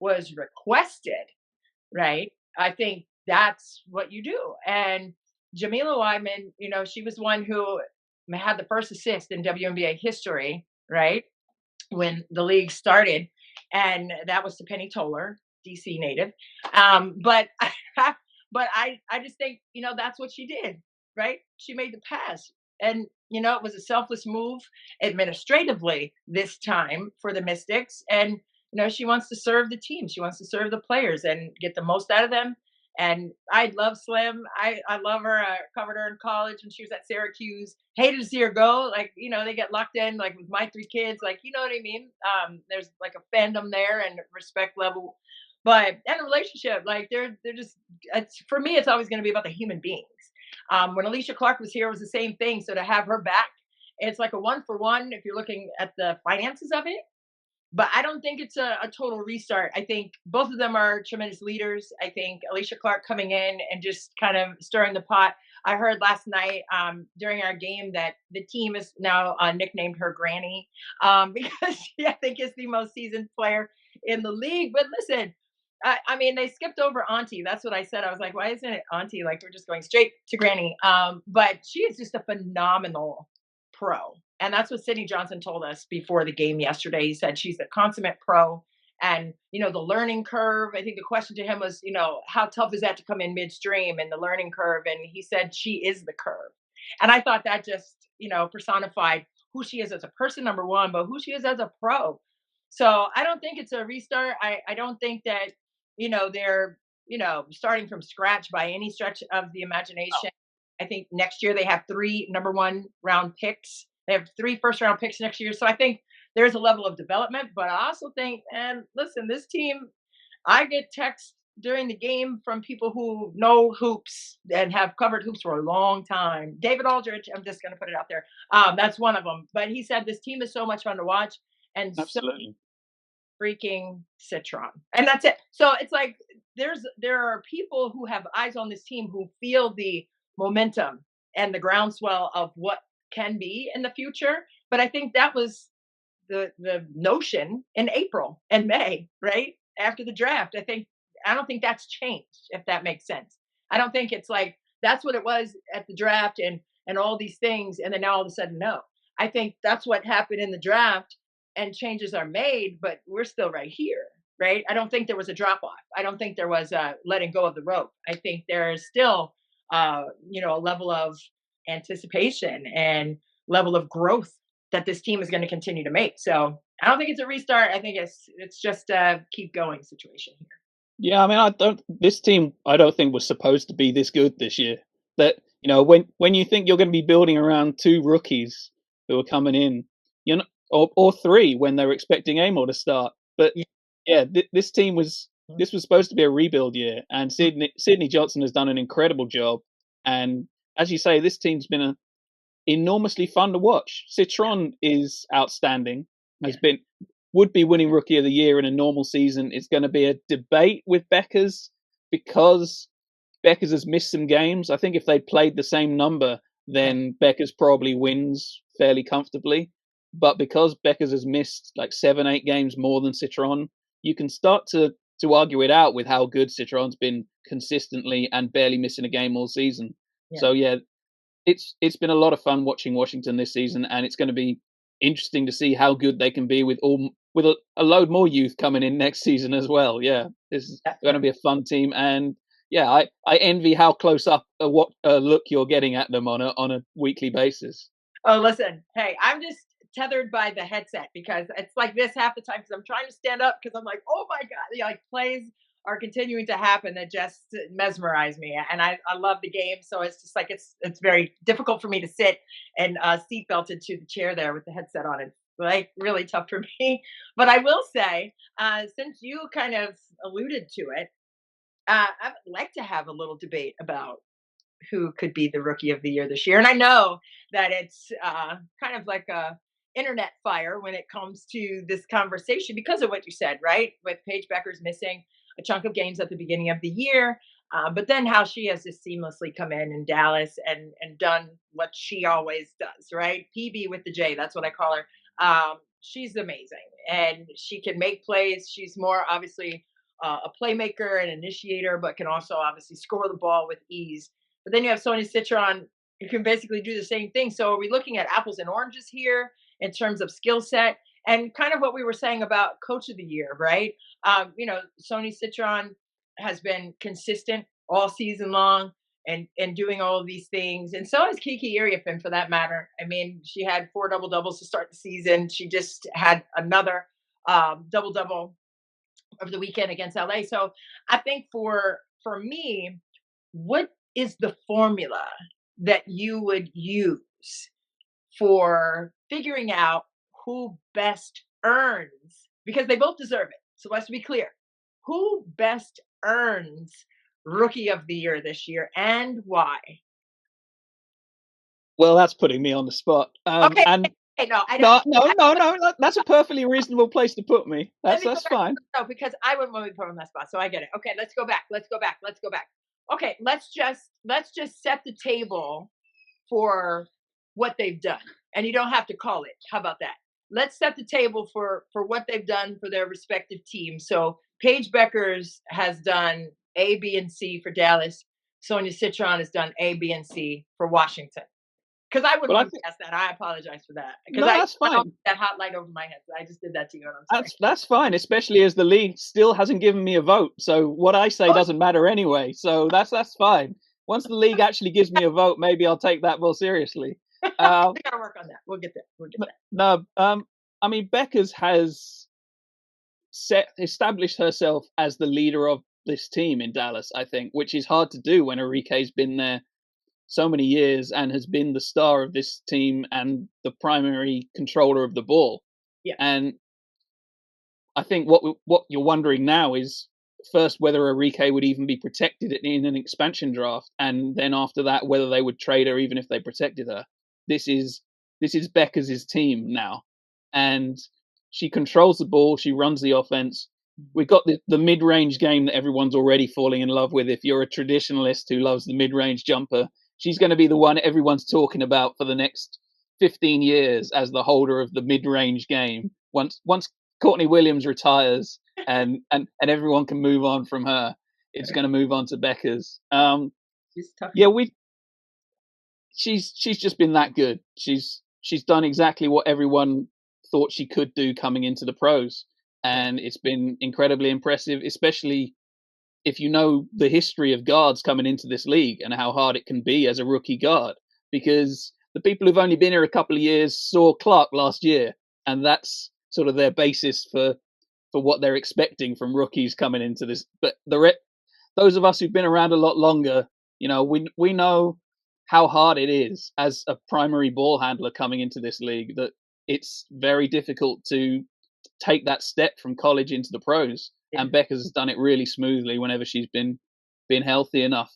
S1: was requested, right? I think that's what you do. And Jamila Wyman, she was one who had the first assist in WNBA history, right? When the league started, and that was to Penny Toller, DC native. But but I just think that's what she did, right? She made the pass, and it was a selfless move administratively this time for the Mystics, and she wants to serve the team, she wants to serve the players, and get the most out of them. And I love Slim. I love her. I covered her in college when she was at Syracuse. Hated to see her go. Like, they get locked in, like with my three kids. Like, you know what I mean? There's like a fandom there and respect level. But and a relationship, like they're just for me, it's always gonna be about the human beings. When Alicia Clark was here, it was the same thing. So to have her back, it's like a one for one if you're looking at the finances of it, but I don't think it's a total restart. I think both of them are tremendous leaders. I think Alicia Clark coming in and just kind of stirring the pot. I heard last night during our game that the team is now nicknamed her Granny because she, I think, is the most seasoned player in the league. But listen, I mean, they skipped over Auntie. That's what I said. I was like, why isn't it Auntie? Like, we're just going straight to Granny. But she is just a phenomenal pro. And that's what Sydney Johnson told us before the game yesterday. He said she's a consummate pro. And, the learning curve, I think the question to him was, how tough is that to come in midstream and the learning curve? And he said she is the curve. And I thought that just, personified who she is as a person, number one, but who she is as a pro. So I don't think it's a restart. I don't think that, they're, starting from scratch by any stretch of the imagination. I think next year they have 3 number 1 round picks. They have 3 first round picks next year. So I think there's a level of development, but I also think, and listen, this team, I get texts during the game from people who know hoops and have covered hoops for a long time. David Aldridge, I'm just going to put it out there. That's one of them. But he said this team is so much fun to watch and so
S2: Absolutely.
S1: freaking citron. And that's it. So it's like there are people who have eyes on this team who feel the momentum and the groundswell of what can be in the future. But I think that was the notion in April and May, right? After the draft. I don't think that's changed, if that makes sense. I don't think it's like that's what it was at the draft and all these things, and then now all of a sudden, no. I think that's what happened in the draft, and changes are made, but we're still right here, right? I don't think there was a drop off. I don't think there was a letting go of the rope. I think there is still, a level of anticipation and level of growth that this team is going to continue to make. So I don't think it's a restart. I think it's just a keep going situation here.
S2: Yeah, I mean, this team, I don't think was supposed to be this good this year. That, when you think you're going to be building around 2 rookies who are coming in, or 3 when they're expecting Amor to start. But yeah, this was supposed to be a rebuild year, and Sydney Johnson has done an incredible job. And as you say, this team's been enormously fun to watch. Citron is outstanding. Would be winning Rookie of the Year in a normal season. It's going to be a debate with Beckers because Beckers has missed some games. I think if they played the same number, then Beckers probably wins fairly comfortably. But because Beckers has missed like 7-8 games more than Citron, you can start to argue it out with how good Citron's been consistently and barely missing a game all season. Yeah. So yeah, it's been a lot of fun watching Washington this season, and it's going to be interesting to see how good they can be with a load more youth coming in next season as well. Yeah, this is going to be a fun team, and yeah, I envy how close up what look you're getting at them on a weekly basis.
S1: Oh, listen, hey, I'm just tethered by the headset because it's like this half the time because I'm trying to stand up because I'm like, oh my god, like plays are continuing to happen that just mesmerize me, and I love the game. So it's just like it's very difficult for me to sit and seat belted to the chair there with the headset on. It's like really tough for me. But I will say, since you kind of alluded to it, I would like to have a little debate about who could be the Rookie of the Year this year. And I know that it's kind of like a internet fire when it comes to this conversation because of what you said, right? With Paige Beckers missing. a chunk of games at the beginning of the year. But then how she has just seamlessly come in Dallas and done what she always does, right? PB with the J, that's what I call her. She's amazing, and she can make plays. She's more obviously a playmaker and initiator, but can also obviously score the ball with ease. But then you have Sonia Citron, who can basically do the same thing. So are we looking at apples and oranges here in terms of skill set? And kind of what we were saying about Coach of the Year, right? Sonia Citron has been consistent all season long and doing all of these things. And so has Kiki Iriafen for that matter. I mean, she had 4 double doubles to start the season. She just had another double double over the weekend against LA. So I think for me, what is the formula that you would use for figuring out who best earns, because they both deserve it. So let's be clear. Who best earns Rookie of the Year this year and why?
S2: Well, that's putting me on the spot.
S1: Okay.
S2: And
S1: Hey, no, I
S2: no,
S1: don't.
S2: no, no, no. That's a perfectly reasonable place to put me.
S1: Let
S2: That's
S1: me go
S2: that's
S1: back.
S2: fine.
S1: No, because I wouldn't want to be put on that spot. So I get it. Okay, let's go back. Let's go back. Let's go back. Okay, let's just set the table for what they've done. And you don't have to call it. How about that? Let's set the table for what they've done for their respective teams. So Paige Beckers has done A, B, and C for Dallas. Sonia Citron has done A, B, and C for Washington. Because I wouldn't
S2: Well, I
S1: want to
S2: think
S1: guess that. I apologize for that. Because
S2: no,
S1: I
S2: that's
S1: went off
S2: fine.
S1: that hot light over my head. So I just did that to you, and I'm sorry.
S2: That's fine, especially as the league still hasn't given me a vote. So what I say
S1: Oh,
S2: doesn't matter anyway. So that's fine. Once the league actually gives me a vote, maybe I'll take that more seriously. Uh,
S1: we gotta work on that. We'll get there. We'll get there.
S2: no, I mean Beckers has established herself as the leader of this team in Dallas, I think, which is hard to do when Enrique's been there so many years and has been the star of this team and the primary controller of the ball.
S1: Yeah.
S2: And I think what you're wondering now is first whether Enrique would even be protected in an expansion draft, and then after that whether they would trade her even if they protected her. This is Becker's team now, and she controls the ball. She runs the offense. We've got the mid-range game that everyone's already falling in love with. If you're a traditionalist who loves the mid-range jumper, she's going to be the one everyone's talking about for the next 15 years as the holder of the mid-range game. Once Courtney Williams retires and everyone can move on from her, it's going to move on to Beckers.
S1: She's tough.
S2: Yeah, she's just been that good. She's done exactly what everyone thought she could do coming into the pros, and it's been incredibly impressive, especially if you know the history of guards coming into this league and how hard it can be as a rookie guard, because the people who've only been here a couple of years saw Clark last year, and that's sort of their basis for what they're expecting from rookies coming into this. But those of us who've been around a lot longer, we know how hard it is as a primary ball handler coming into this league, that it's very difficult to take that step from college into the pros. Yeah. And Beckers has done it really smoothly whenever she's been healthy enough.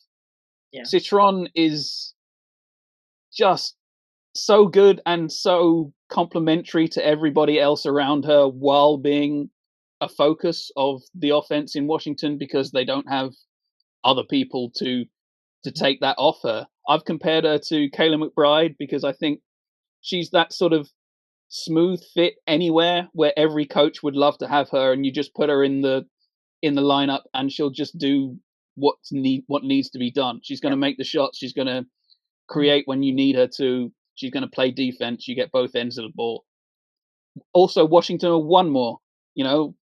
S2: Yeah. Citron is just so good and so complementary to everybody else around her while being a focus of the offense in Washington, because they don't have other people to take that off her. I've compared her to Kayla McBride because I think she's that sort of smooth fit anywhere where every coach would love to have her, and you just put her in the lineup and she'll just do what needs to be done. She's going to make the shots. She's going to create when you need her to. She's going to play defense. You get both ends of the ball. Also, Washington are one more.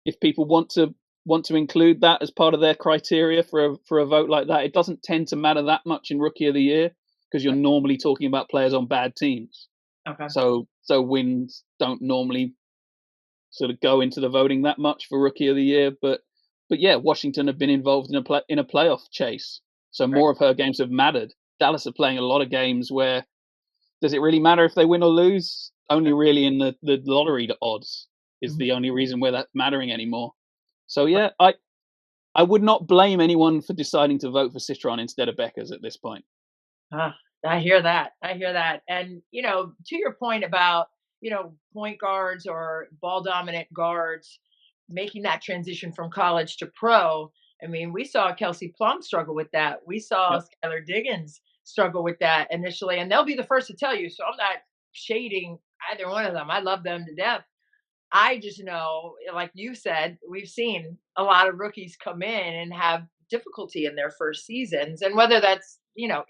S2: If people want to include that as part of their criteria for a vote like that, it doesn't tend to matter that much in Rookie of the Year because you're normally talking about players on bad teams. Okay. So wins don't normally sort of go into the voting that much for Rookie of the Year, but yeah, Washington have been involved in a playoff chase, so more of her games have mattered. Dallas are playing a lot of games where does it really matter if they win or lose? Only really in the lottery odds is the only reason where that's mattering anymore. So yeah, I would not blame anyone for deciding to vote for Citron instead of Beckers at this point.
S1: I hear that. And, to your point about, point guards or ball dominant guards, making that transition from college to pro. I mean, we saw Kelsey Plum struggle with that. We saw
S2: Yep.
S1: Skylar Diggins struggle with that initially, and they'll be the first to tell you. So I'm not shading either one of them. I love them to death. I just know, like you said, we've seen a lot of rookies come in and have difficulty in their first seasons. And whether that's,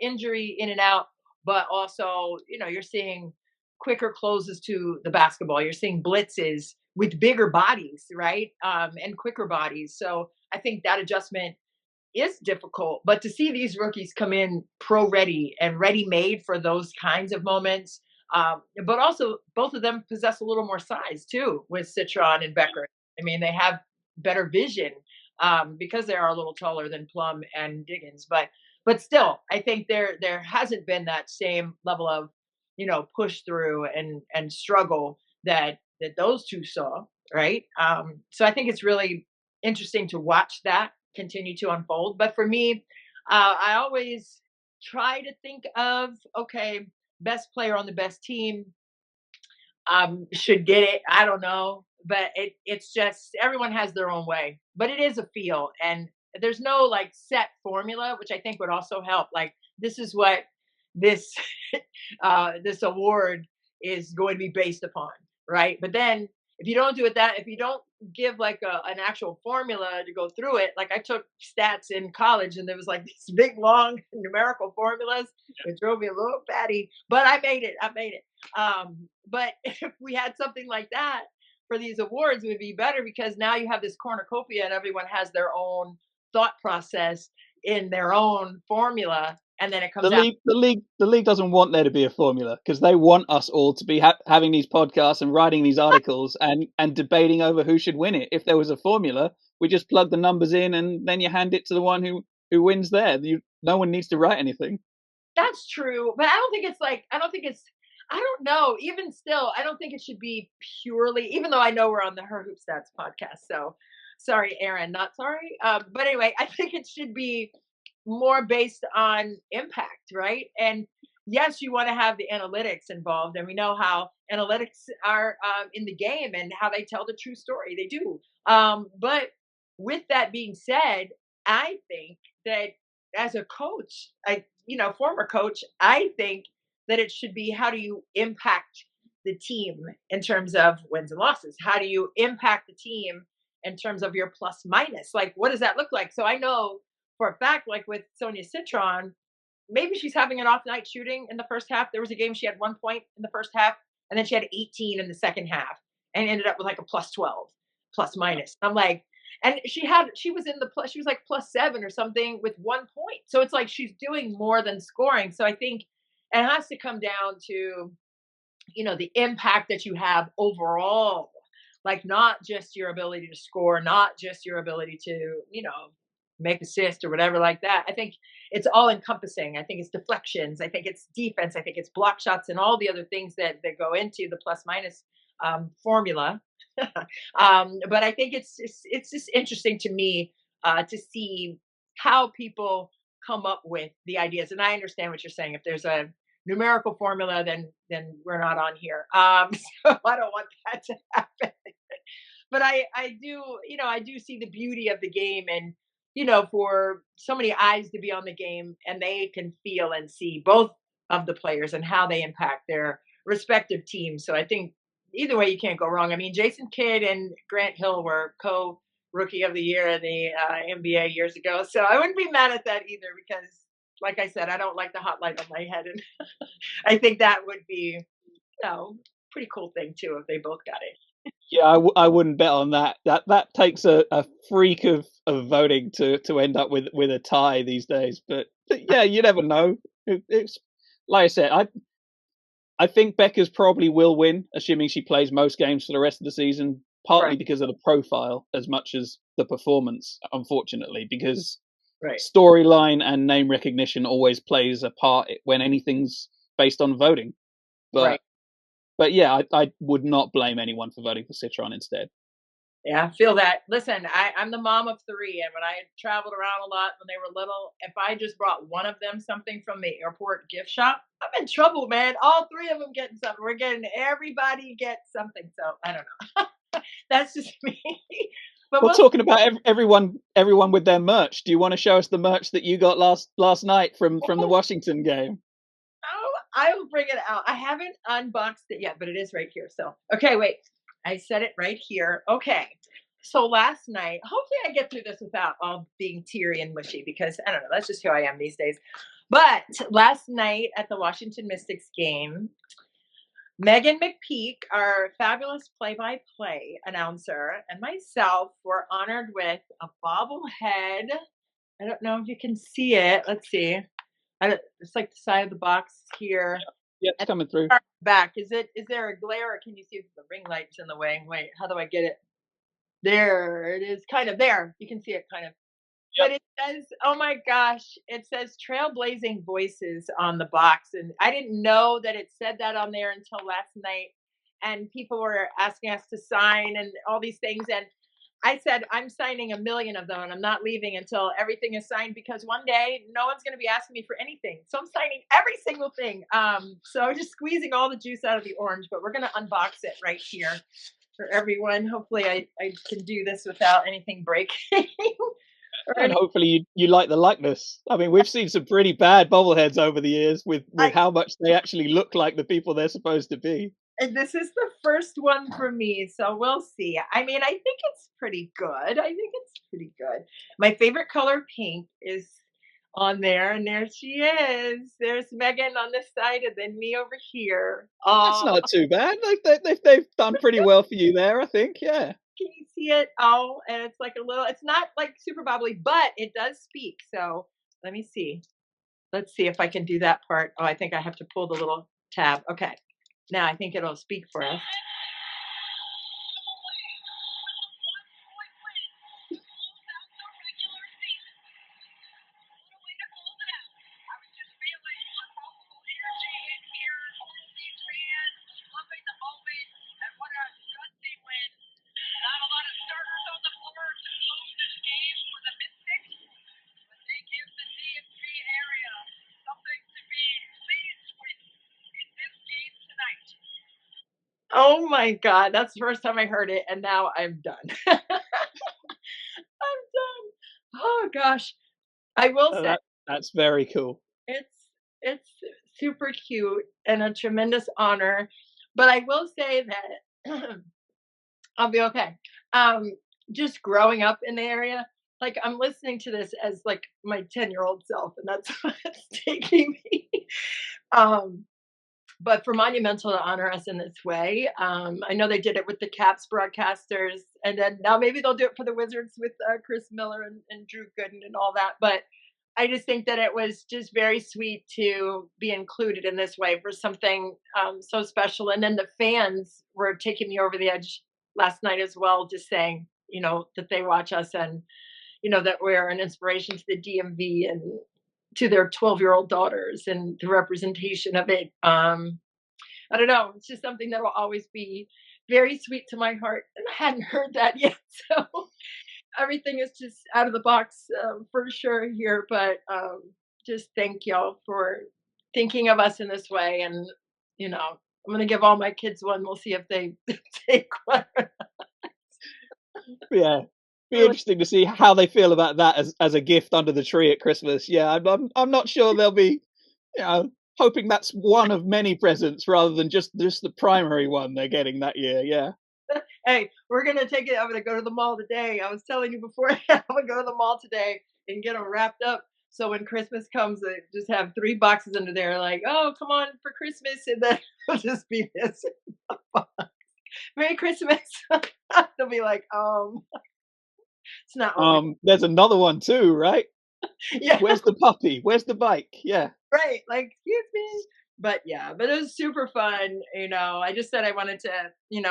S1: injury in and out, but also, you're seeing quicker closes to the basketball. You're seeing blitzes with bigger bodies, right? And quicker bodies. So I think that adjustment is difficult. But to see these rookies come in pro ready and ready made for those kinds of moments, but also both of them possess a little more size too with Citron and Becker. I mean, they have better vision because they are a little taller than Plum and Diggins. But still, I think there hasn't been that same level of push through and struggle that those two saw, right? So I think it's really interesting to watch that continue to unfold. But for me, I always try to think of, okay, best player on the best team should get it. I don't know, but it's just everyone has their own way. But it is a feel, and there's no like set formula, which I think would also help. Like this is what this this award is going to be based upon, right? But then if you don't give like an actual formula to go through it, like I took stats in college and there was like these big long numerical formulas. It drove me a little batty, but I made it. But if we had something like that for these awards, it would be better because now you have this cornucopia and everyone has their own thought process in their own formula, and then it
S2: The
S1: comes out.
S2: league, the league, the league doesn't want there to be a formula because they want us all to be having these podcasts and writing these articles and debating over who should win it. If there was a formula, we just plug the numbers in and then you hand it to the one who wins there. No one needs to write anything.
S1: That's true, but I don't know. Even still, I don't think it should be purely. Even though I know we're on the Her Hoop Stats podcast, so sorry, Aaron, not sorry. But anyway, I think it should be more based on impact, right? And yes, you want to have the analytics involved, and we know how analytics are in the game and how they tell the true story. They do. But with that being said, I think that as a coach, former coach, I think that it should be how do you impact the team in terms of wins and losses? How do you impact the team in terms of your plus minus? Like, what does that look like? So I know for a fact, like with Sonia Citron, maybe she's having an off night shooting in the first half. There was a game she had 1 point in the first half, and then she had 18 in the second half, and ended up with like a plus 12, plus minus. I'm like, and she was in the plus, she was like plus 7 or something with 1 point. So it's like she's doing more than scoring. So I think it has to come down to the impact that you have overall, like not just your ability to score, not just your ability to make assist or whatever like that. I think it's all encompassing. I think it's deflections, I think it's defense, I think it's block shots and all the other things that go into the plus minus formula. But I think it's just interesting to me to see how people come up with the ideas. And I understand what you're saying. If there's a numerical formula, then we're not on here. So I don't want that to happen. But I do, I do see the beauty of the game, and for so many eyes to be on the game and they can feel and see both of the players and how they impact their respective teams. So I think either way, you can't go wrong. I mean, Jason Kidd and Grant Hill were co-rookie of the year in the NBA years ago. So I wouldn't be mad at that either because, like I said, I don't like the hot light on my head. And I think that would be, pretty cool thing too if they both got it.
S2: Yeah, I wouldn't bet on that. That takes a freak of voting to end up with a tie these days. But yeah, you never know. It's like I said, I think Beckers probably will win, assuming she plays most games for the rest of the season. Partly
S1: Right.
S2: because of the profile, as much as the performance. Unfortunately, because
S1: Right.
S2: storyline and name recognition always plays a part when anything's based on voting.
S1: Right.
S2: But yeah, I would not blame anyone for voting for Citron instead.
S1: Yeah, I feel that. Listen, I'm the mom of three, and when I traveled around a lot when they were little, if I just brought one of them something from the airport gift shop, I'm in trouble, man. All three of them getting something. We're getting everybody gets something. So I don't know. That's just me. But
S2: Well,
S1: we'll
S2: talking about everyone with their merch, do you want to show us the merch that you got last night from the
S1: oh,
S2: Washington game?
S1: oh, I will bring it out. I haven't unboxed it yet, but it is right here. So, okay, wait. I set it right here. Okay. So last night, hopefully I get through this without all being teary and mushy because I don't know, that's just who I am these days. But last night at the Washington Mystics game, Megan McPeak, our fabulous play-by-play announcer, and myself were honored with a bobblehead. I don't know if you can see it. Let's see. It's like the side of the box here.
S2: Yeah, it's
S1: And
S2: coming through.
S1: back. Is there a glare or can you see the ring light's in the way? Wait, how do I get it? There it is. Kind of there. You can see it kind of.
S2: Yep.
S1: But it says, oh my gosh, it says Trailblazing Voices on the box. And I didn't know that it said that on there until last night. And people were asking us to sign and all these things. And I said, I'm signing a million of them and I'm not leaving until everything is signed because one day no one's going to be asking me for anything. So I'm signing every single thing. So just squeezing all the juice out of the orange, but we're going to unbox it right here for everyone. Hopefully I can do this without anything breaking. or
S2: And
S1: any,
S2: hopefully you like the likeness. I mean, we've seen some pretty bad bobbleheads over the years with
S1: I,
S2: how much they actually look like the people they're supposed to be.
S1: and this is the first one for me, so we'll see. I mean, I think it's pretty good. I think it's pretty good. My favorite color pink is on there, and there she is. There's Megan on this side, and then me over here.
S2: That's
S1: Oh,
S2: not too bad. They've done pretty well for you there, I think. Yeah.
S1: can you see it? Oh, and it's like a little. It's not like super bubbly, but it does speak. So let me see. Let's see if I can do that part. Oh, I think I have to pull the little tab. Okay, now I think it'll speak for us. Oh my god, that's the first time I heard it, and now I'm done. I'm done. Oh gosh. I will
S2: Uh,
S1: say
S2: that that's very cool.
S1: it's super cute and a tremendous honor, but I will say that I'll be okay. Um, just growing up in the area, like I'm listening to this as like my 10-year-old self, and that's what's taking me. Um, but for Monumental to honor us in this way, I know they did it with the Caps broadcasters, and then now maybe they'll do it for the Wizards with Chris Miller and Drew Gooden and all that. But I just think that it was just very sweet to be included in this way for something so special. And then the fans were taking me over the edge last night as well, just saying, that they watch us and, that we're an inspiration to the DMV and to their 12-year-old daughters and the representation of it. I don't know. It's just something that will always be very sweet to my heart. And I hadn't heard that yet. So everything is just out of the box for sure here. But just thank y'all for thinking of us in this way. And, I'm going to give all my kids one. We'll see if they take one.
S2: Yeah. Be
S1: Really.
S2: interesting to see how they feel about that as a gift under the tree at Christmas. Yeah, I'm not sure they'll be, hoping that's one of many presents rather than just the primary one they're getting that year. Yeah.
S1: Hey, we're gonna take it. I'm gonna go to the mall today. I was telling you before. I'm gonna go to the mall today and get them wrapped up. So when Christmas comes, they just have 3 boxes under there. Like, oh, come on for Christmas, and then it'll just be this. Merry Christmas. They'll be like, it's not open.
S2: There's another one too, right?
S1: Yeah,
S2: Where's the puppy? Where's the bike? Yeah.
S1: right. Like, excuse me. But yeah, but it was super fun. I just said I wanted to,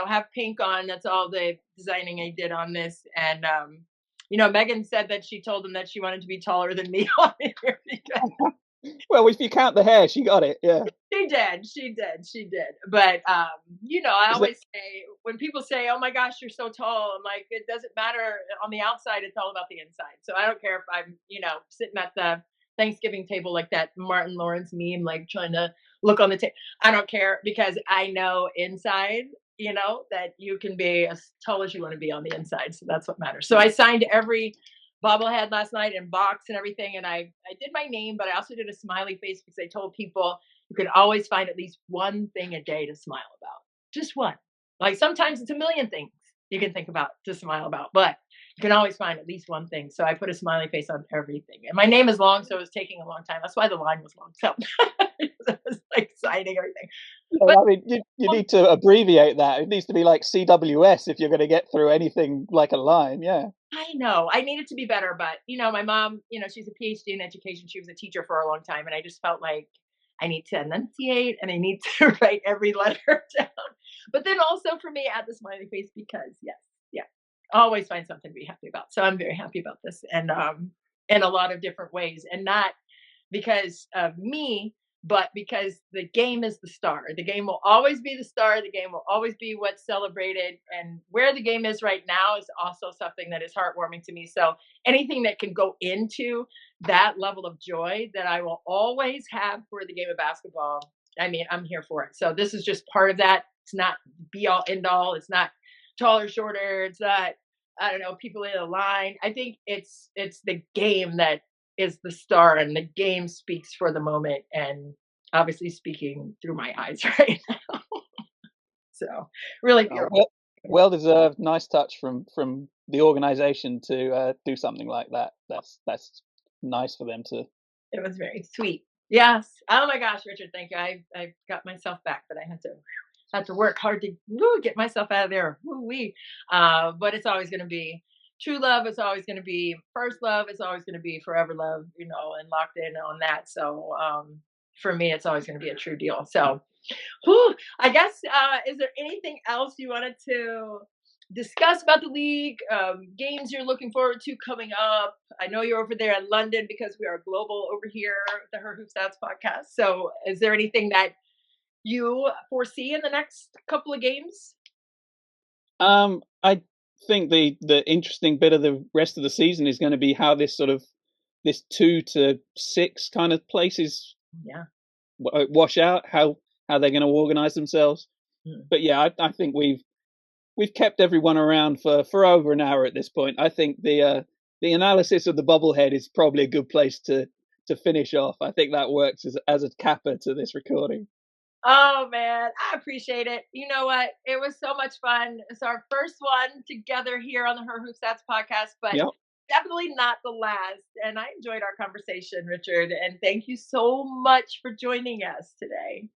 S1: have pink on. That's all the designing I did on this. And, Megan said that she told him that she wanted to be taller than me on here because
S2: Well, if you count the hair, she got it. Yeah.
S1: she did. But, I
S2: Is that
S1: always say, when people say, oh my gosh, you're so tall, I'm like, it doesn't matter on the outside. It's all about the inside. So I don't care if I'm, sitting at the Thanksgiving table like that Martin Lawrence meme, like trying to look on the table. I don't care because I know inside that you can be as tall as you want to be on the inside. So that's what matters. So I signed every bobblehead last night and box and everything. And I did my name, but I also did a smiley face because I told people you can always find at least one thing a day to smile about. Just one. Like sometimes it's a million things you can think about to smile about, but you can always find at least one thing. So I put a smiley face on everything. And my name is long, so it was taking a long time. That's why the line was long. So it was like signing everything.
S2: Yeah,
S1: But
S2: I mean, you need to abbreviate that. It needs to be like CWS if you're going to get through anything like a line. Yeah.
S1: I know I needed to be better, but my mom, she's a PhD in education. She was a teacher for a long time, and I just felt like I need to enunciate and I need to write every letter down. But then also for me, add the smiley face because yes, yeah, always find something to be happy about. So I'm very happy about this, and in a lot of different ways, and not because of me, but because the game is the star. The game will always be the star. The game will always be what's celebrated. And where the game is right now is also something that is heartwarming to me. So anything that can go into that level of joy that I will always have for the game of basketball, I mean, I'm here for it. So this is just part of that. It's not be all end all. It's not taller, shorter. It's not, I don't know, people in a line. I think it's the game that is the star, and the game speaks for the moment, and obviously speaking through my eyes right now. So really
S2: Oh,
S1: beautiful.
S2: well deserved. Nice touch from the organization to do something like that. That's nice for them to.
S1: It was very sweet. Yes. Oh my gosh, Richard, thank you. I got myself back, but I had to work hard to get myself out of there. Woo-wee. But it's always going to be true love. It's always going to be first love. It's always going to be forever love, and locked in on that. So for me, it's always going to be a true deal. So I guess, is there anything else you wanted to discuss about the league, games you're looking forward to coming up? I know you're over there in London because we are global over here, the Her Who Stats podcast. So is there anything that you foresee in the next couple of games?
S2: I think the interesting bit of the rest of the season is going to be how this 2 to 6 kind of places
S1: Yeah.
S2: wash out, how they're going to organize themselves. But yeah, I think we've kept everyone around for over an hour at this point. I think the analysis of the bubblehead is probably a good place to finish off. I think that works as a capper to this recording.
S1: Oh man, I appreciate it. You know what? It was so much fun. It's our first one together here on the Her Who Stats podcast, but
S2: Yep.
S1: definitely not the last. And I enjoyed our conversation, Richard. And thank you so much for joining us today.